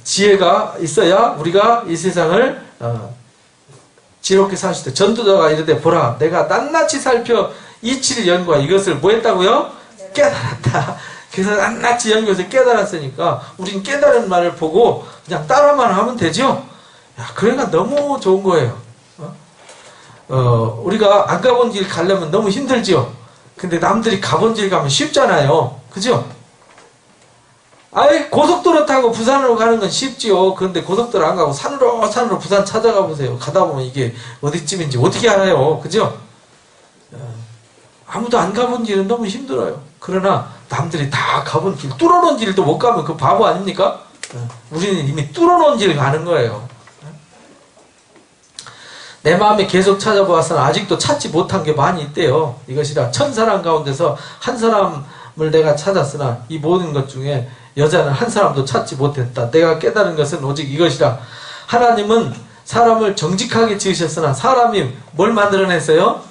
지혜가 있어야 우리가 이 세상을 지혜롭게 살 수 있다. 전도자가 이르되 보라 내가 낱낱이 살펴 이치를 연구하 이것을 뭐 했다고요? 깨달았다. 그래서 낱낱이 연구해서 깨달았으니까 우린 깨달은 말을 보고 그냥 따라만 하면 되죠. 야, 그러니까 너무 좋은 거예요. 우리가 안 가본 길 가려면 너무 힘들죠. 근데 남들이 가본 길 가면 쉽잖아요. 그죠? 아이 고속도로 타고 부산으로 가는 건 쉽지요. 그런데 고속도로 안 가고 산으로 부산 찾아가 보세요. 가다 보면 이게 어디쯤인지 어떻게 알아요. 그죠? 아무도 안 가본 길은 너무 힘들어요. 그러나 남들이 다 가본 길, 뚫어놓은 길도 못 가면 그 바보 아닙니까? 우리는 이미 뚫어놓은 길을 가는 거예요. 내 마음에 계속 찾아보아서는 아직도 찾지 못한 게 많이 있대요. 이것이라 천사람 가운데서 한 사람을 내가 찾았으나 이 모든 것 중에 여자는 한 사람도 찾지 못했다. 내가 깨달은 것은 오직 이것이라. 하나님은 사람을 정직하게 지으셨으나 사람이 뭘 만들어냈어요?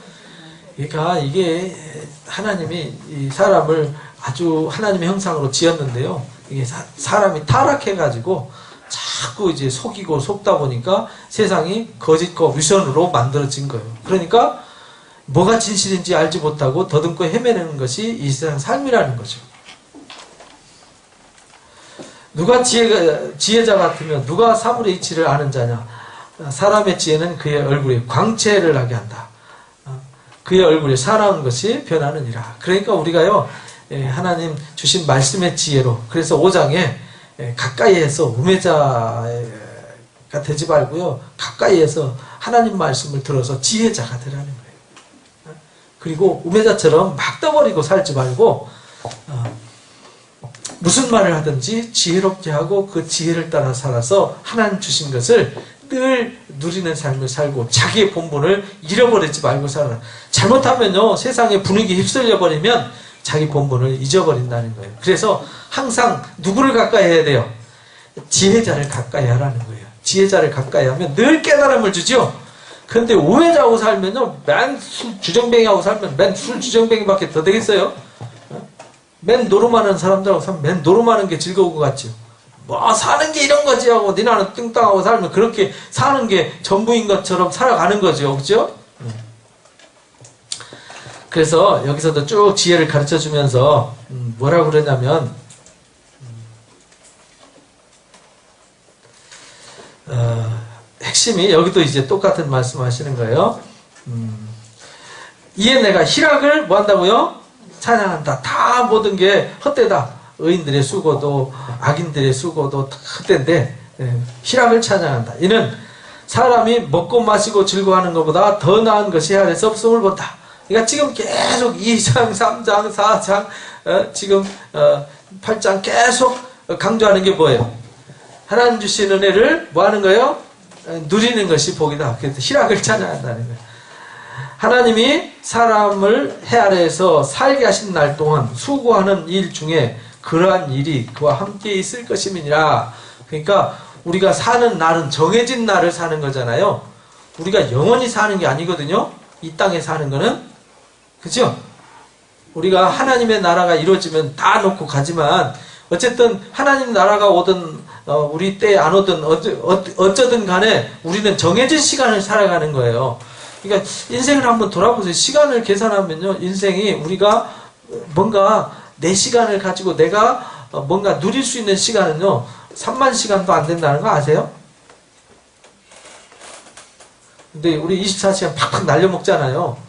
그러니까 이게 하나님이 이 사람을 아주 하나님의 형상으로 지었는데요. 이게 사람이 타락해가지고 자꾸 이제 속이고 속다 보니까 세상이 거짓과 위선으로 만들어진 거예요. 그러니까 뭐가 진실인지 알지 못하고 더듬고 헤매는 것이 이 세상 삶이라는 거죠. 누가 지혜자 같으면 누가 사물의 이치를 아는 자냐. 사람의 지혜는 그의 얼굴에 광채를 나게 한다. 그의 얼굴에 사나운 것이 변하느니라. 그러니까 우리가요 하나님 주신 말씀의 지혜로 그래서 5장에 가까이에서 우매자가 되지 말고요 가까이에서 하나님 말씀을 들어서 지혜자가 되라는 거예요. 그리고 우매자처럼 막 떠버리고 살지 말고 무슨 말을 하든지 지혜롭게 하고 그 지혜를 따라 살아서 하나님 주신 것을 늘 누리는 삶을 살고 자기의 본분을 잃어버리지 말고 살아라. 잘못하면요 세상의 분위기에 휩쓸려 버리면 자기 본분을 잊어버린다는 거예요. 그래서 항상 누구를 가까이 해야 돼요? 지혜자를 가까이 하라는 거예요. 지혜자를 가까이 하면 늘 깨달음을 주죠. 그런데 우매자하고 살면요 맨 술 주정뱅이하고 살면 맨 술 주정뱅이밖에 더 되겠어요? 맨 노름하는 사람들하고 살면 맨 노름하는 게 즐거운 것 같죠. 뭐 사는 게 이런 거지 하고 니나는 뚱땅하고 살면 그렇게 사는 게 전부인 것처럼 살아가는 거죠. 그죠? 그래서 여기서도 쭉 지혜를 가르쳐 주면서 뭐라고 그러냐면 핵심이 여기도 이제 똑같은 말씀 하시는 거예요. 이에 내가 희락을 뭐 한다고요? 찬양한다. 다 모든 게 헛되다. 의인들의 수고도 악인들의 수고도 다 헛된데 희락을 찬양한다. 이는 사람이 먹고 마시고 즐거워하는 것보다 더 나은 것이 아래서 없음을 본다. 그러니까 지금 계속 2장, 3장, 4장, 지금 8장 계속 강조하는 게 뭐예요? 하나님 주신 은혜를 뭐 하는 거예요? 누리는 것이 복이다. 그래서 희락을 찬양한다는 거예요. 하나님이 사람을 해 아래에서 살게 하신 날 동안 수고하는 일 중에 그러한 일이 그와 함께 있을 것임이니라. 그러니까 우리가 사는 날은 정해진 날을 사는 거잖아요. 우리가 영원히 사는 게 아니거든요. 이 땅에 사는 거는. 그죠? 우리가 하나님의 나라가 이루어지면 다 놓고 가지만 어쨌든 하나님 나라가 오든 우리 때에 안 오든 어쩌든 간에 우리는 정해진 시간을 살아가는 거예요. 그러니까 인생을 한번 돌아보세요. 시간을 계산하면요. 인생이 우리가 뭔가 내 시간을 가지고 내가 뭔가 누릴 수 있는 시간은요. 3만 시간도 안 된다는 거 아세요? 근데 우리 24시간 팍팍 날려먹잖아요.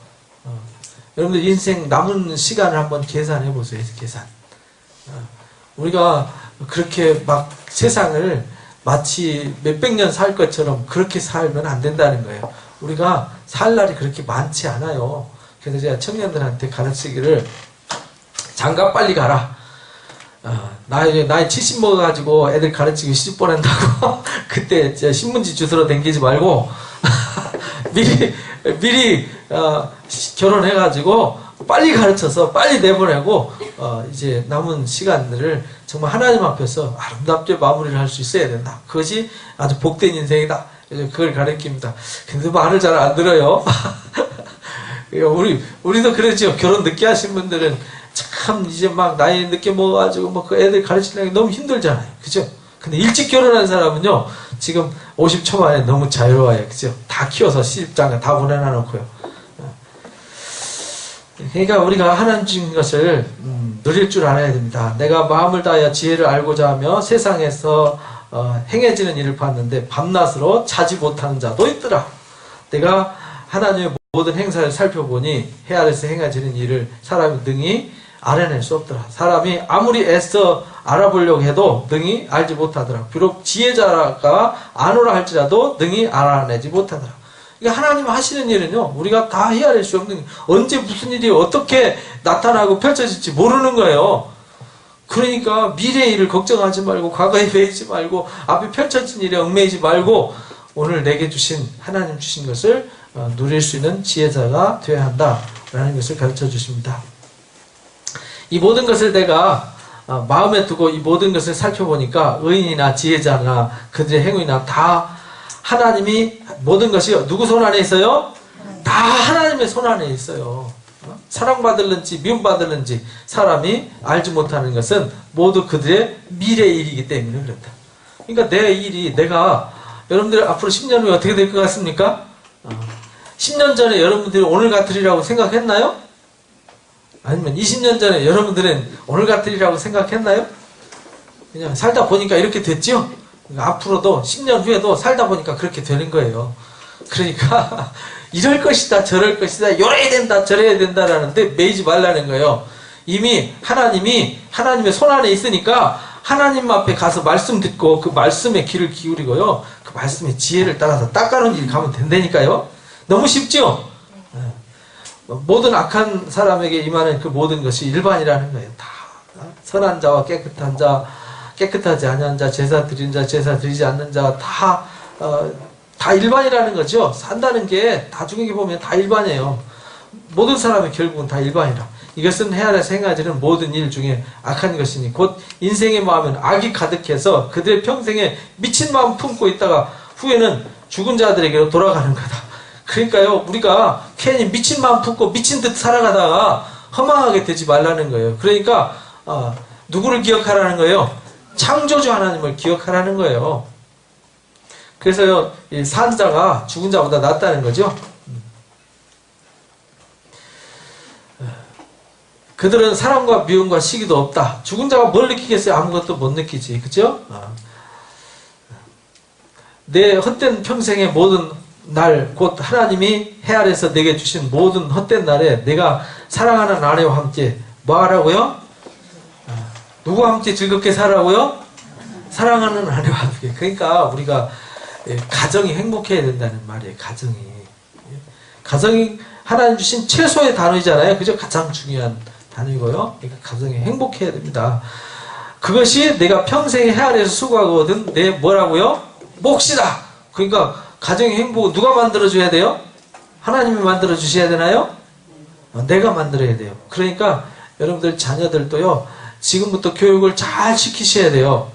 여러분들 인생 남은 시간을 한번 계산해 보세요. 계산. 우리가 그렇게 막 세상을 마치 몇백 년 살 것처럼 그렇게 살면 안 된다는 거예요. 우리가 살 날이 그렇게 많지 않아요. 그래서 제가 청년들한테 가르치기를 장가 빨리 가라. 나이 70 먹어가지고 애들 가르치기 시집 보낸다고 그때 신문지 주스러 댕기지 말고 미리 결혼해가지고 빨리 가르쳐서 빨리 내보내고 이제 남은 시간들을 정말 하나님 앞에서 아름답게 마무리를 할 수 있어야 된다. 그것이 아주 복된 인생이다. 그걸 가르칩니다. 근데 말을 잘 안 들어요. 우리도 그러죠. 결혼 늦게 하신 분들은 참 이제 막 나이 늦게 먹어가지고 뭐 그 애들 가르치려는 게 너무 힘들잖아요. 그죠? 근데 일찍 결혼한 사람은요, 지금 50초 만에 너무 자유로워요. 그죠? 다 키워서 시집장에 다 보내놔 놓고요. 그러니까 우리가 하나님 주신 것을 누릴 줄 알아야 됩니다. 내가 마음을 다하여 지혜를 알고자 하며 세상에서 행해지는 일을 봤는데 밤낮으로 자지 못하는 자도 있더라. 내가 하나님의 모든 행사를 살펴보니 해 아래서 행해지는 일을 사람이 능히 알아낼 수 없더라. 사람이 아무리 애써 알아보려고 해도 능히 알지 못하더라. 비록 지혜자가 아노라 할지라도 능히 알아내지 못하더라. 그러니까 하나님 하시는 일은요, 우리가 다 헤아릴 수 없는, 언제 무슨 일이 어떻게 나타나고 펼쳐질지 모르는 거예요. 그러니까 미래의 일을 걱정하지 말고, 과거에 매이지 말고, 앞에 펼쳐진 일에 얽매이지 말고, 오늘 내게 주신, 하나님 주신 것을 누릴 수 있는 지혜자가 되어야 한다라는 것을 가르쳐 주십니다. 이 모든 것을 내가 마음에 두고 이 모든 것을 살펴보니까 의인이나 지혜자나 그들의 행위나 다 하나님이 모든 것이 누구 손 안에 있어요? 다 하나님의 손 안에 있어요. 사랑받을는지 미움받을는지 사람이 알지 못하는 것은 모두 그들의 미래의 일이기 때문에 그렇다. 그러니까 내 일이 내가 여러분들 앞으로 10년 후에 어떻게 될 것 같습니까? 10년 전에 여러분들이 오늘 같으리라고 생각했나요? 아니면 20년 전에 여러분들은 오늘 같으리라고 생각했나요? 그냥 살다 보니까 이렇게 됐죠? 그러니까 앞으로도 10년 후에도 살다 보니까 그렇게 되는 거예요. 그러니까 이럴 것이다 저럴 것이다 이래야 된다 저래야 된다라는데 매이지 말라는 거예요. 이미 하나님이 하나님의 손 안에 있으니까 하나님 앞에 가서 말씀 듣고 그 말씀에 귀를 기울이고요. 그 말씀의 지혜를 따라서 닦아놓은 길 가면 된다니까요. 너무 쉽죠? 모든 악한 사람에게 임하는 그 모든 것이 일반이라는 거예요. 다 선한 자와 깨끗한 자, 깨끗하지 않은 자, 제사 드리는 자, 제사 드리지 않는 자, 다 일반이라는 거죠. 산다는 게 나중에 보면 다 일반이에요. 모든 사람이 결국은 다 일반이라. 이것은 해 아래서 행하지는 모든 일 중에 악한 것이니 곧 인생의 마음은 악이 가득해서 그들의 평생에 미친 마음 품고 있다가 후에는 죽은 자들에게로 돌아가는 거다. 그러니까요, 우리가 괜히 미친 마음 품고 미친 듯 살아가다가 허망하게 되지 말라는 거예요. 그러니까 누구를 기억하라는 거예요? 창조주 하나님을 기억하라는 거예요. 그래서요, 이 산 자가 죽은 자보다 낫다는 거죠. 그들은 사랑과 미움과 시기도 없다. 죽은 자가 뭘 느끼겠어요? 아무것도 못 느끼지. 그죠? 내 헛된 평생의 모든 날, 곧 하나님이 해 아래서 내게 주신 모든 헛된 날에 내가 사랑하는 아내와 함께 뭐 하라고요? 누구와 함께 즐겁게 살라고요? 사랑하는 아내와 함께. 그러니까 우리가 가정이 행복해야 된다는 말이에요. 가정이 하나님 주신 최소의 단어이잖아요. 그죠? 가장 중요한 단어이고요. 그러니까 가정이 행복해야 됩니다. 그것이 내가 평생에 해 아래서 수고하거든 내 뭐라고요? 몫이다. 그러니까 가정의 행복은 누가 만들어줘야 돼요? 하나님이 만들어주셔야 되나요? 내가 만들어야 돼요. 그러니까 여러분들 자녀들도요, 지금부터 교육을 잘 시키셔야 돼요.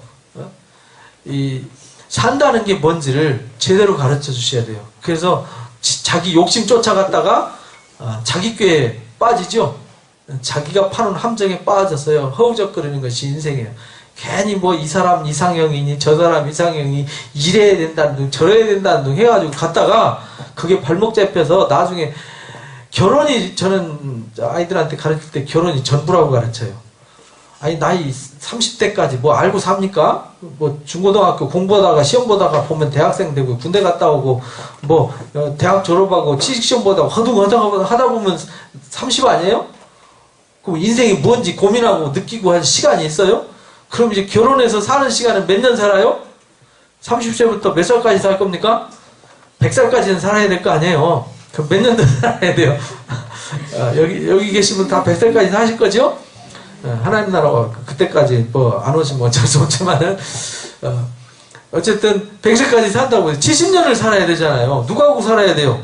산다는 게 뭔지를 제대로 가르쳐 주셔야 돼요. 그래서 자기 욕심 쫓아갔다가 자기 꾀에 빠지죠. 자기가 파는 함정에 빠져서요, 허우적거리는 것이 인생이에요. 괜히 뭐 이 사람 이상형이니 저 사람 이상형이 이래야 된다는 둥 저래야 된다는 둥 해가지고 갔다가 그게 발목 잡혀서 나중에 결혼이, 저는 아이들한테 가르칠 때 결혼이 전부라고 가르쳐요. 아니 나이 30대까지 뭐 알고 삽니까? 뭐 중고등학교 공부하다가 시험 보다가 보면 대학생 되고 군대 갔다 오고 뭐 대학 졸업하고 취직시험 보다가 허둥허둥 하다 보면 30 아니에요? 그럼 인생이 뭔지 고민하고 느끼고 할 시간이 있어요? 그럼 이제 결혼해서 사는 시간은 몇 년 살아요? 30세부터 몇 살까지 살 겁니까? 100살까지는 살아야 될 거 아니에요. 그럼 몇 년 더 살아야 돼요? 여기 계신 분 다 100살까지 사실 거죠? 하나님 나라가 그때까지 뭐 안 오시면 어쩔 수 없지만은 어쨌든 100세까지 산다고 해서 70년을 살아야 되잖아요. 누구하고 살아야 돼요?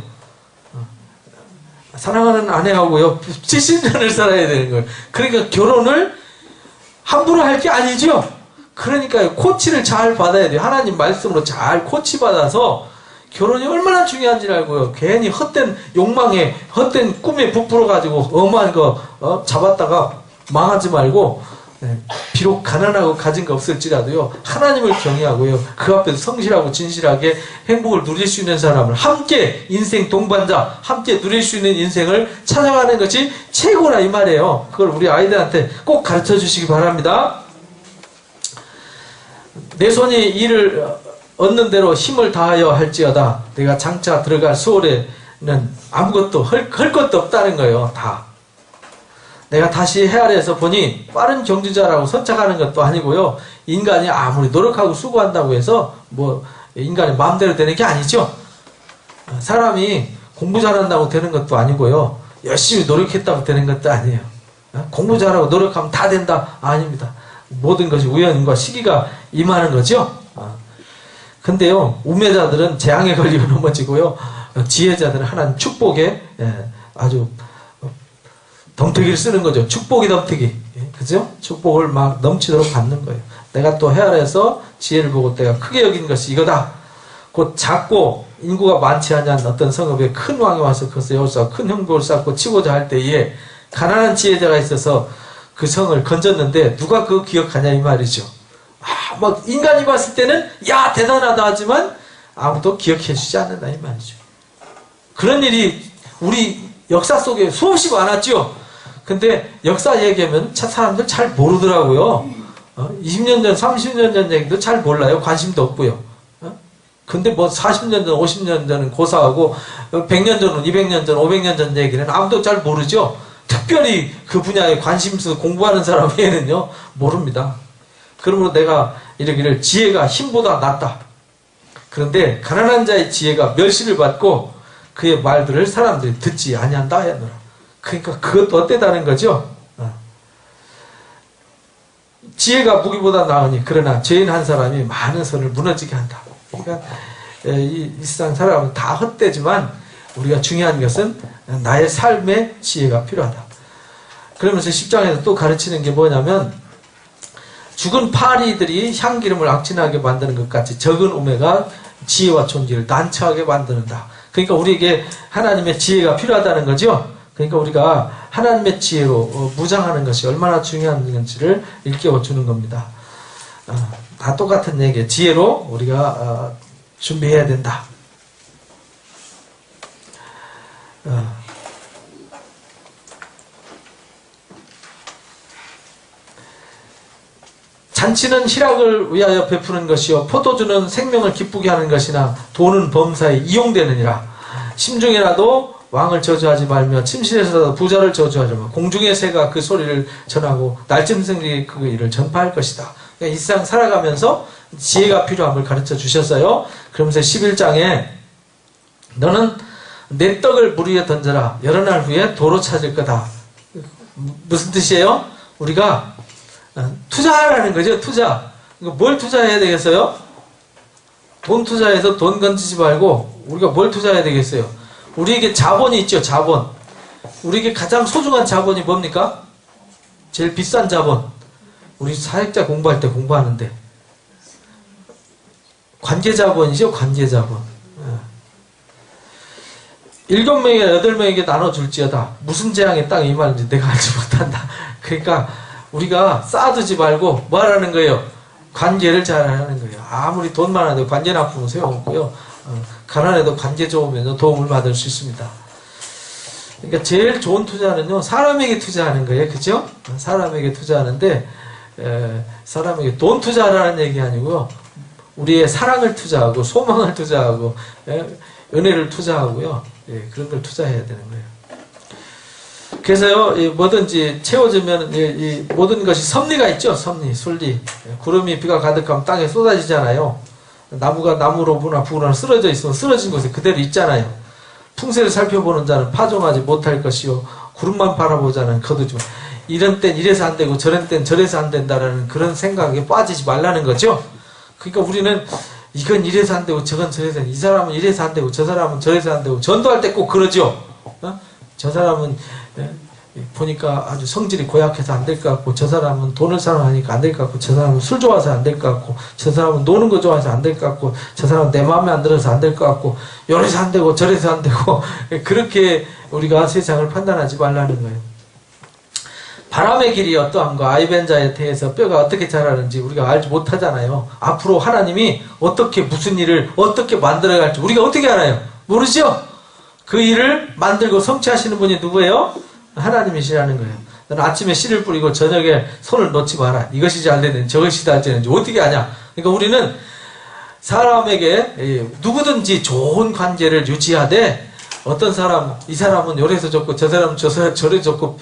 사랑하는 아내하고요 70년을 살아야 되는 거예요. 그러니까 결혼을 함부로 할 게 아니죠. 그러니까 코치를 잘 받아야 돼요. 하나님 말씀으로 잘 코치받아서 결혼이 얼마나 중요한지 알고요. 괜히 헛된 욕망에 헛된 꿈에 부풀어가지고 엄한 거 잡았다가 망하지 말고 비록 가난하고 가진 거 없을지라도요, 하나님을 경외하고요, 그 앞에서 성실하고 진실하게 행복을 누릴 수 있는 사람을, 함께 인생 동반자, 함께 누릴 수 있는 인생을 찾아가는 것이 최고라 이 말이에요. 그걸 우리 아이들한테 꼭 가르쳐 주시기 바랍니다. 내 손이 이를 얻는 대로 힘을 다하여 할지어다. 내가 장차 들어갈 수월에는 아무것도 할 것도 없다는 거예요. 다. 내가 다시 헤아려서 보니 빠른 경주자라고 선착하는 것도 아니고요. 인간이 아무리 노력하고 수고한다고 해서 뭐 인간의 마음대로 되는 게 아니죠. 사람이 공부 잘한다고 되는 것도 아니고요. 열심히 노력했다고 되는 것도 아니에요. 공부 잘하고 노력하면 다 된다? 아닙니다. 모든 것이 우연과 시기가 임하는 거죠. 근데요, 우매자들은 재앙에 걸리고 넘어지고요, 지혜자들은 하나님 축복에 아주 덤태기를 쓰는 거죠. 축복이 덤태기. 그죠? 축복을 막 넘치도록 받는 거예요. 내가 또 헤아려서 지혜를 보고 내가 크게 여긴 것이 이거다. 곧 작고 인구가 많지 않은 어떤 성읍에 큰 왕이 와서 그것을 여호수아가 큰 형벌을 쌓고 치고자 할 때에 가난한 지혜자가 있어서 그 성을 건졌는데 누가 그거 기억하냐 이 말이죠. 막 인간이 봤을 때는 야 대단하다 하지만 아무도 기억해 주지 않는다 이 말이죠. 그런 일이 우리 역사 속에 수없이 많았죠. 근데 역사 얘기하면 사람들 잘 모르더라고요. 20년 전, 30년 전 얘기도 잘 몰라요. 관심도 없고요. 근데 뭐 40년 전, 50년 전은 고사하고 100년 전은 200년 전, 500년 전 얘기는 아무도 잘 모르죠. 특별히 그 분야에 관심 있어 공부하는 사람 외에는요 모릅니다. 그러므로 내가 이러기를 지혜가 힘보다 낫다. 그런데 가난한 자의 지혜가 멸시를 받고 그의 말들을 사람들이 듣지 아니한다 하였노라. 그러니까 그것도 어때다는 거죠. 지혜가 무기보다 나으니 그러나 죄인 한 사람이 많은 선을 무너지게 한다. 그러니까 이 세상 살아가면 다 헛되지만 우리가 중요한 것은 나의 삶의 지혜가 필요하다. 그러면서 10장에서 또 가르치는 게 뭐냐면 죽은 파리들이 향기름을 악진하게 만드는 것 같이 적은 우매가 지혜와 존귀를 난처하게 만드는다. 그러니까 우리에게 하나님의 지혜가 필요하다는 거죠. 그러니까 우리가 하나님의 지혜로 무장하는 것이 얼마나 중요한 건지를 일깨워 주는 겁니다. 다 똑같은 얘기예요. 지혜로 우리가 준비해야 된다. 잔치는 희락을 위하여 베푸는 것이요 포도주는 생명을 기쁘게 하는 것이나 돈은 범사에 이용되느니라. 심중에라도 왕을 저주하지 말며 침실에서도 부자를 저주하지 말며 공중의 새가 그 소리를 전하고 날짐승이 그 일을 전파할 것이다. 그러니까 이 세상 살아가면서 지혜가 필요함을 가르쳐 주셨어요. 그러면서 11장에 너는 내 떡을 물 위에 던져라. 여러 날 후에 도로 찾을 거다. 무슨 뜻이에요? 우리가 투자하라는 거죠. 투자. 뭘 투자해야 되겠어요? 돈 투자해서 돈 건지지 말고 우리가 뭘 투자해야 되겠어요? 우리에게 자본이 있죠. 자본. 우리에게 가장 소중한 자본이 뭡니까? 제일 비싼 자본. 우리 사역자 공부할 때 공부하는데 관계자본이죠. 관계자본. 7명이나 8명에게 나눠줄지어다. 무슨 재앙의 땅에 임하는지 내가 알지 못한다. 그러니까 우리가 쌓아두지 말고 뭐 하라는 거예요? 관계를 잘 하는 거예요. 아무리 돈 많아도 관계 나쁘면 소용없고요. 가난해도 관계 좋으면 도움을 받을 수 있습니다. 그러니까 제일 좋은 투자는요, 사람에게 투자하는 거예요. 그죠? 사람에게 투자하는데, 사람에게 돈 투자하라는 얘기 아니고요. 우리의 사랑을 투자하고, 소망을 투자하고, 은혜를 투자하고요. 그런 걸 투자해야 되는 거예요. 그래서요, 뭐든지 채워주면, 이 모든 것이 섭리가 있죠. 섭리, 순리. 구름이 비가 가득하면 땅에 쏟아지잖아요. 나무가 나무로 부나 쓰러져 있으면 쓰러진 곳에 그대로 있잖아요. 풍세를 살펴보는 자는 파종하지 못할 것이요. 구름만 바라보자는 거두지 마. 이런 땐 이래서 안 되고 저런 땐 저래서 안 된다라는 그런 생각에 빠지지 말라는 거죠. 그러니까 우리는 이건 이래서 안 되고 저건 저래서 안 되고 이 사람은 이래서 안 되고 저 사람은 저래서 안 되고 전도할 때 꼭 그러죠. 저 사람은 보니까 아주 성질이 고약해서 안 될 것 같고 저 사람은 돈을 사랑하니까 안 될 것 같고 저 사람은 술 좋아서 안 될 것 같고 저 사람은 노는 거 좋아해서 안 될 것 같고 저 사람은 내 마음에 안 들어서 안 될 것 같고 요래서 안 되고 저래서 안 되고 그렇게 우리가 세상을 판단하지 말라는 거예요. 바람의 길이 어떠한가, 아이벤자에 대해서 뼈가 어떻게 자라는지 우리가 알지 못하잖아요. 앞으로 하나님이 어떻게 무슨 일을 어떻게 만들어갈지 우리가 어떻게 알아요? 모르죠? 그 일을 만들고 성취하시는 분이 누구예요? 하나님이시라는 거예요. 너는 아침에 씨를 뿌리고 저녁에 손을 놓지 마라. 이것이 잘 되는지 저것이 잘 되는지 어떻게 아냐? 그러니까 우리는 사람에게 누구든지 좋은 관계를 유지하되 어떤 사람, 이 사람은 요래서 좋고 저 사람은 저래 좋고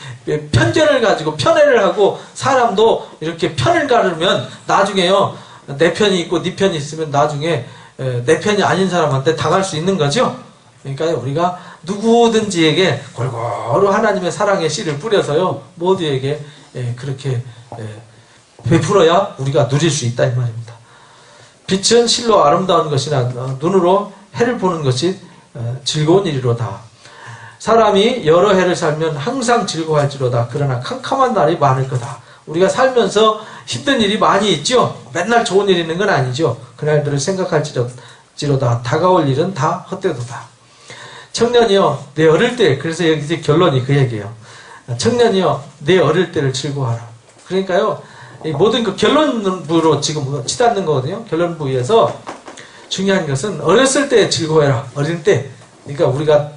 편견을 가지고 편애를 하고 사람도 이렇게 편을 가르면 나중에요 내 편이 있고 네 편이 있으면 나중에 내 편이 아닌 사람한테 당할 수 있는 거죠. 그러니까 우리가 누구든지에게 골고루 하나님의 사랑의 씨를 뿌려서요 모두에게 그렇게 베풀어야 우리가 누릴 수 있다 이 말입니다. 빛은 실로 아름다운 것이나 눈으로 해를 보는 것이 즐거운 일이로다. 사람이 여러 해를 살면 항상 즐거워할지로다. 그러나 캄캄한 날이 많을 거다. 우리가 살면서 힘든 일이 많이 있죠. 맨날 좋은 일 있는 건 아니죠. 그날들을 생각할지로다. 다가올 일은 다 헛되도다. 청년이여 내 어릴 때, 그래서 여기 결론이 그 얘기예요. 청년이여 내 어릴 때를 즐거워하라. 그러니까요 이 모든 그 결론부로 지금 치닫는 거거든요. 결론부에서 중요한 것은 어렸을 때 즐거워해라. 어릴 때. 그러니까 우리가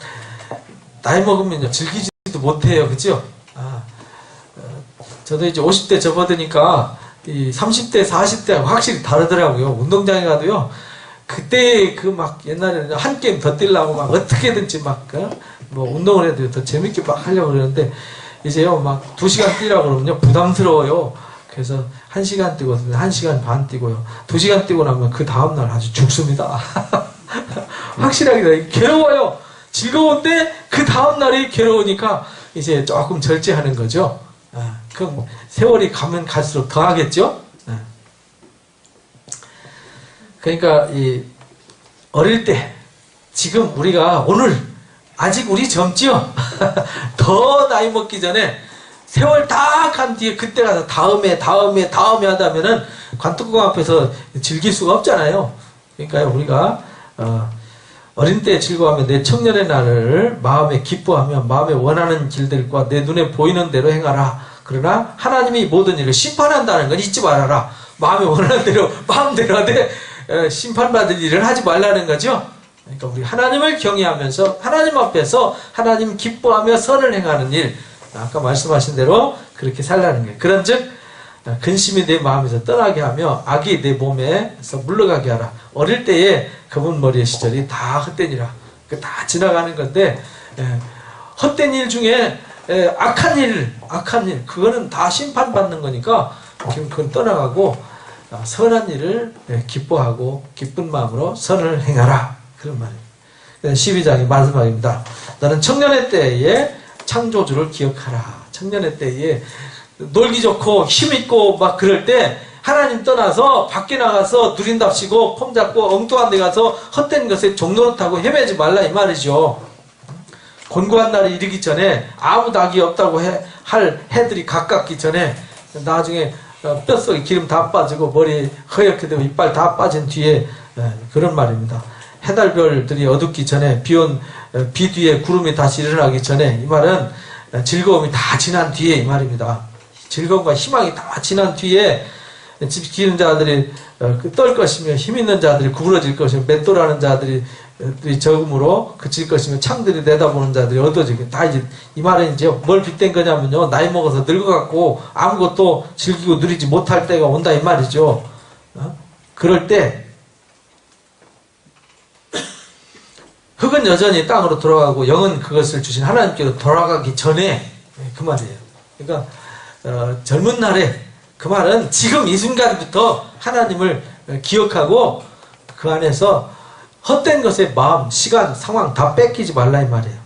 나이 먹으면요 즐기지도 못해요. 그죠? 저도 이제 50대 접어드니까 이 30대, 40대하고 확실히 다르더라고요. 운동장에 가도요. 그때 그 막 옛날에는 한 게임 더 뛰려고 막 어떻게든지 막 뭐 운동을 해도 더 재밌게 막 하려고 그러는데 이제요 막 2시간 뛰라고 그러면요 부담스러워요. 그래서 1시간 뛰고 1시간 반 뛰고요. 2시간 뛰고 나면 그 다음날 아주 죽습니다. 확실하게 괴로워요. 즐거운데 그 다음날이 괴로우니까 이제 조금 절제하는 거죠. 그럼 세월이 가면 갈수록 더 하겠죠. 그러니까 이 어릴 때 지금 우리가 오늘 아직 우리 젊지요. 더 나이 먹기 전에 세월 딱 간 뒤에 그때 가서 다음에 하다면은 관뚜껑 앞에서 즐길 수가 없잖아요. 그러니까 우리가 어린 때 즐거워하면 내 청년의 날을 마음에 기뻐하며 마음에 원하는 길들과 내 눈에 보이는 대로 행하라. 그러나 하나님이 모든 일을 심판한다는 건 잊지 말아라. 마음에 원하는 대로 마음대로 하되 심판받을 일을 하지 말라는 거죠. 그러니까 우리 하나님을 경외하면서 하나님 앞에서 하나님 기뻐하며 선을 행하는 일, 아까 말씀하신 대로 그렇게 살라는 거예요. 그런즉 근심이 내 마음에서 떠나게 하며 악이 내 몸에서 물러가게 하라. 어릴 때의 검은 머리의 시절이 다 헛된 일이라. 다 지나가는 건데 헛된 일 중에 악한 일 그거는 다 심판받는 거니까 지금 그건 떠나가고 선한 일을 기뻐하고 기쁜 마음으로 선을 행하라. 그런 말이에요. 12장의 말씀입니다. 너는 청년의 때에 창조주를 기억하라. 청년의 때에 놀기 좋고 힘있고 막 그럴 때 하나님 떠나서 밖에 나가서 누린답시고 폼 잡고 엉뚱한 데 가서 헛된 것에 종노릇하고 헤매지 말라 이 말이죠. 곤고한 날이 이르기 전에 아무 낙이 없다고 할 해들이 가깝기 전에 나중에 뼛속에 기름 다 빠지고 머리 허옇게 되고 이빨 다 빠진 뒤에 그런 말입니다. 해달별들이 어둡기 전에 비 뒤에 구름이 다시 일어나기 전에 이 말은 즐거움이 다 지난 뒤에 이 말입니다. 즐거움과 희망이 다 지난 뒤에 지키는 자들이 떨 것이며 힘있는 자들이 구부러질 것이며 맷돌하는 자들이 적음으로 그칠 것이며 창들이 내다보는 자들이 얻어지게 다 이제 이 말은 이제 뭘 빗댄 거냐면요 나이 먹어서 늙어갖고 아무것도 즐기고 누리지 못할 때가 온다 이 말이죠. 그럴 때 흙은 여전히 땅으로 돌아가고 영은 그것을 주신 하나님께로 돌아가기 전에 그 말이에요. 그러니까 젊은 날에 그 말은 지금 이 순간부터 하나님을 기억하고 그 안에서 헛된 것에 마음, 시간, 상황 다 뺏기지 말라 이 말이에요.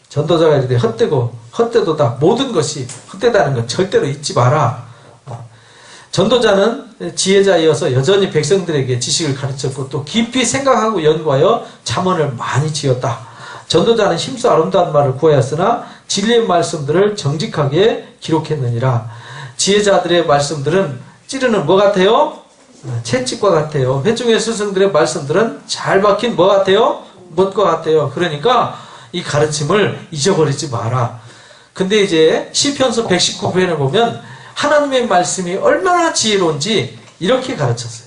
전도자가 이르되 헛되도다 모든 것이 헛되다는 것 절대로 잊지 마라. 전도자는 지혜자이어서 여전히 백성들에게 지식을 가르쳤고 또 깊이 생각하고 연구하여 잠언을 많이 지었다. 전도자는 힘써 아름다운 말을 구하였으나 진리의 말씀들을 정직하게 기록했느니라. 지혜자들의 말씀들은 찌르는 뭐 같아요? 채찍과 같아요. 회중의 스승들의 말씀들은 잘 박힌 뭐 같아요? 못과 같아요. 그러니까 이 가르침을 잊어버리지 마라. 근데 이제 시편서 119편을 보면 하나님의 말씀이 얼마나 지혜로운지 이렇게 가르쳤어요.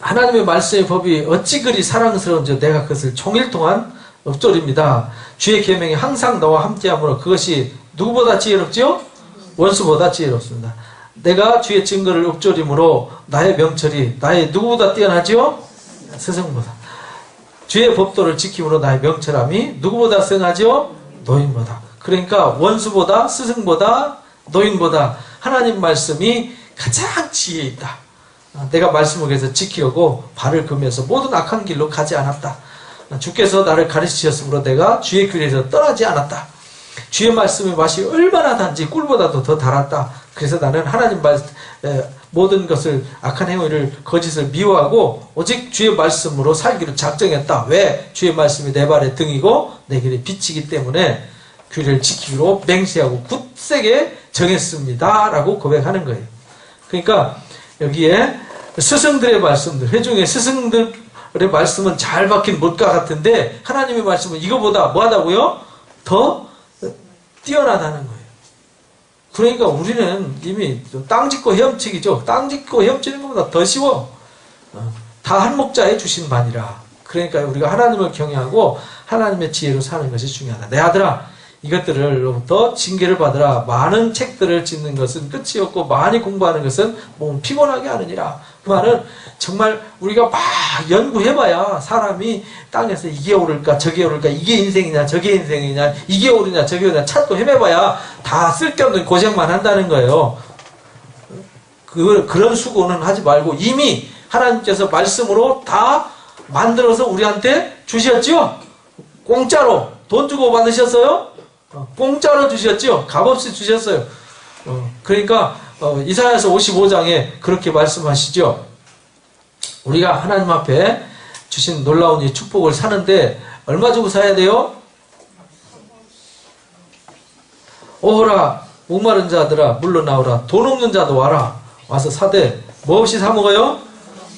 하나님의 말씀의 법이 어찌 그리 사랑스러운지 내가 그것을 종일 동안 읊조립니다. 주의 계명이 항상 너와 함께하므로 그것이 누구보다 지혜롭지요? 원수보다 지혜롭습니다. 내가 주의 증거를 읊조림으로 나의 명철이 나의 누구보다 뛰어나지요? 스승보다. 주의 법도를 지킴으로 나의 명철함이 누구보다 승하지요? 노인보다. 그러니까 원수보다 스승보다 노인보다 하나님 말씀이 가장 지혜 있다. 내가 말씀을 그래서 지키려고 발을 금해서 모든 악한 길로 가지 않았다. 주께서 나를 가르치셨으므로 내가 주의 길에서 떠나지 않았다. 주의 말씀의 맛이 얼마나 단지 꿀보다도 더 달았다. 그래서 나는 하나님 모든 것을 악한 행위를 거짓을 미워하고 오직 주의 말씀으로 살기로 작정했다. 왜? 주의 말씀이 내 발의 등이고 내 길에 빛이기 때문에 규례를 지키기로 맹세하고 굳세게 정했습니다. 라고 고백하는 거예요. 그러니까 여기에 스승들의 말씀들, 회중의 스승들의 말씀은 잘 박힌 못과 같은데 하나님의 말씀은 이거보다 뭐하다고요? 더 뛰어나다는 거예요. 그러니까 우리는 이미 땅 짓고 헤엄치기죠. 땅 짓고 헤엄치는 것보다 더 쉬워. 다 한 목자에 주신 바니라. 그러니까 우리가 하나님을 경외하고 하나님의 지혜로 사는 것이 중요하다. 내 아들아, 이것들로부터 징계를 받으라. 많은 책들을 짓는 것은 끝이 없고 많이 공부하는 것은 몸 피곤하게 하느니라. 그 말은 정말 우리가 막 연구해봐야 사람이 땅에서 이게 옳을까 저게 옳을까 이게 인생이냐 저게 인생이냐 이게 옳으냐 저게 옳으냐 찾고 헤매봐야 다 쓸데없는 고생만 한다는 거예요. 그런 수고는 하지 말고 이미 하나님께서 말씀으로 다 만들어서 우리한테 주셨죠? 공짜로 돈 주고 받으셨어요? 공짜로 주셨죠? 값없이 주셨어요. 그러니까 이사야서 55장에 그렇게 말씀하시죠. 우리가 하나님 앞에 주신 놀라운 이 축복을 사는데 얼마 주고 사야 돼요? 오호라 목마른 자들아 물러나오라. 돈 없는 자도 와라. 와서 사되 뭐 없이 사 먹어요?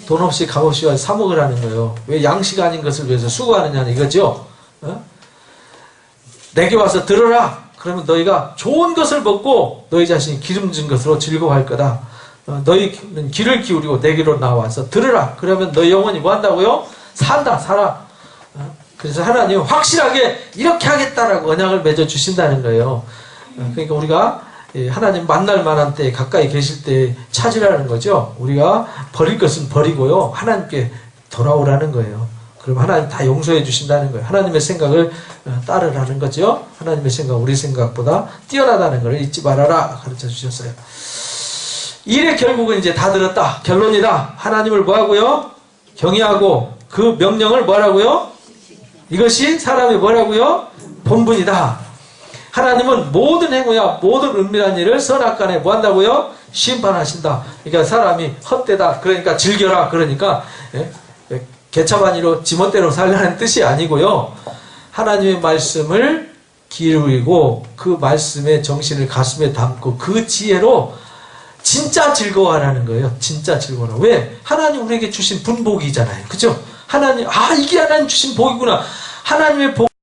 돈 없이 값 없이 사 먹으라는 거예요. 왜 양식 아닌 것을 위해서 수고하느냐는 이거죠. 내게 와서 들어라. 그러면 너희가 좋은 것을 먹고 너희 자신이 기름진 것으로 즐거워할 거다. 너희는 귀를 기울이고 내게로 나와서 들으라. 그러면 너희 영혼이 뭐 한다고요? 산다. 살아. 그래서 하나님은 확실하게 이렇게 하겠다라고 언약을 맺어 주신다는 거예요. 그러니까 우리가 하나님 만날 만한 때 가까이 계실 때 찾으라는 거죠. 우리가 버릴 것은 버리고요. 하나님께 돌아오라는 거예요. 그럼 하나님 다 용서해 주신다는 거예요. 하나님의 생각을 따르라는 거죠. 하나님의 생각 우리 생각보다 뛰어나다는 걸 잊지 말아라 가르쳐 주셨어요. 일의 결국은 이제 다 들었다. 결론이다. 하나님을 뭐하고요? 경외하고 그 명령을 뭐라고요? 이것이 사람의 뭐라고요? 본분이다. 하나님은 모든 행위와 모든 은밀한 일을 선악간에 뭐한다고요? 심판하신다. 그러니까 사람이 헛되다. 그러니까 즐겨라. 그러니까 개차반이로 지멋대로 살라는 뜻이 아니고요. 하나님의 말씀을 기울이고 그 말씀의 정신을 가슴에 담고 그 지혜로 진짜 즐거워하라는 거예요. 진짜 즐거워라. 왜? 하나님 우리에게 주신 분복이잖아요. 그죠? 하나님, 이게 하나님 주신 복이구나. 하나님의 복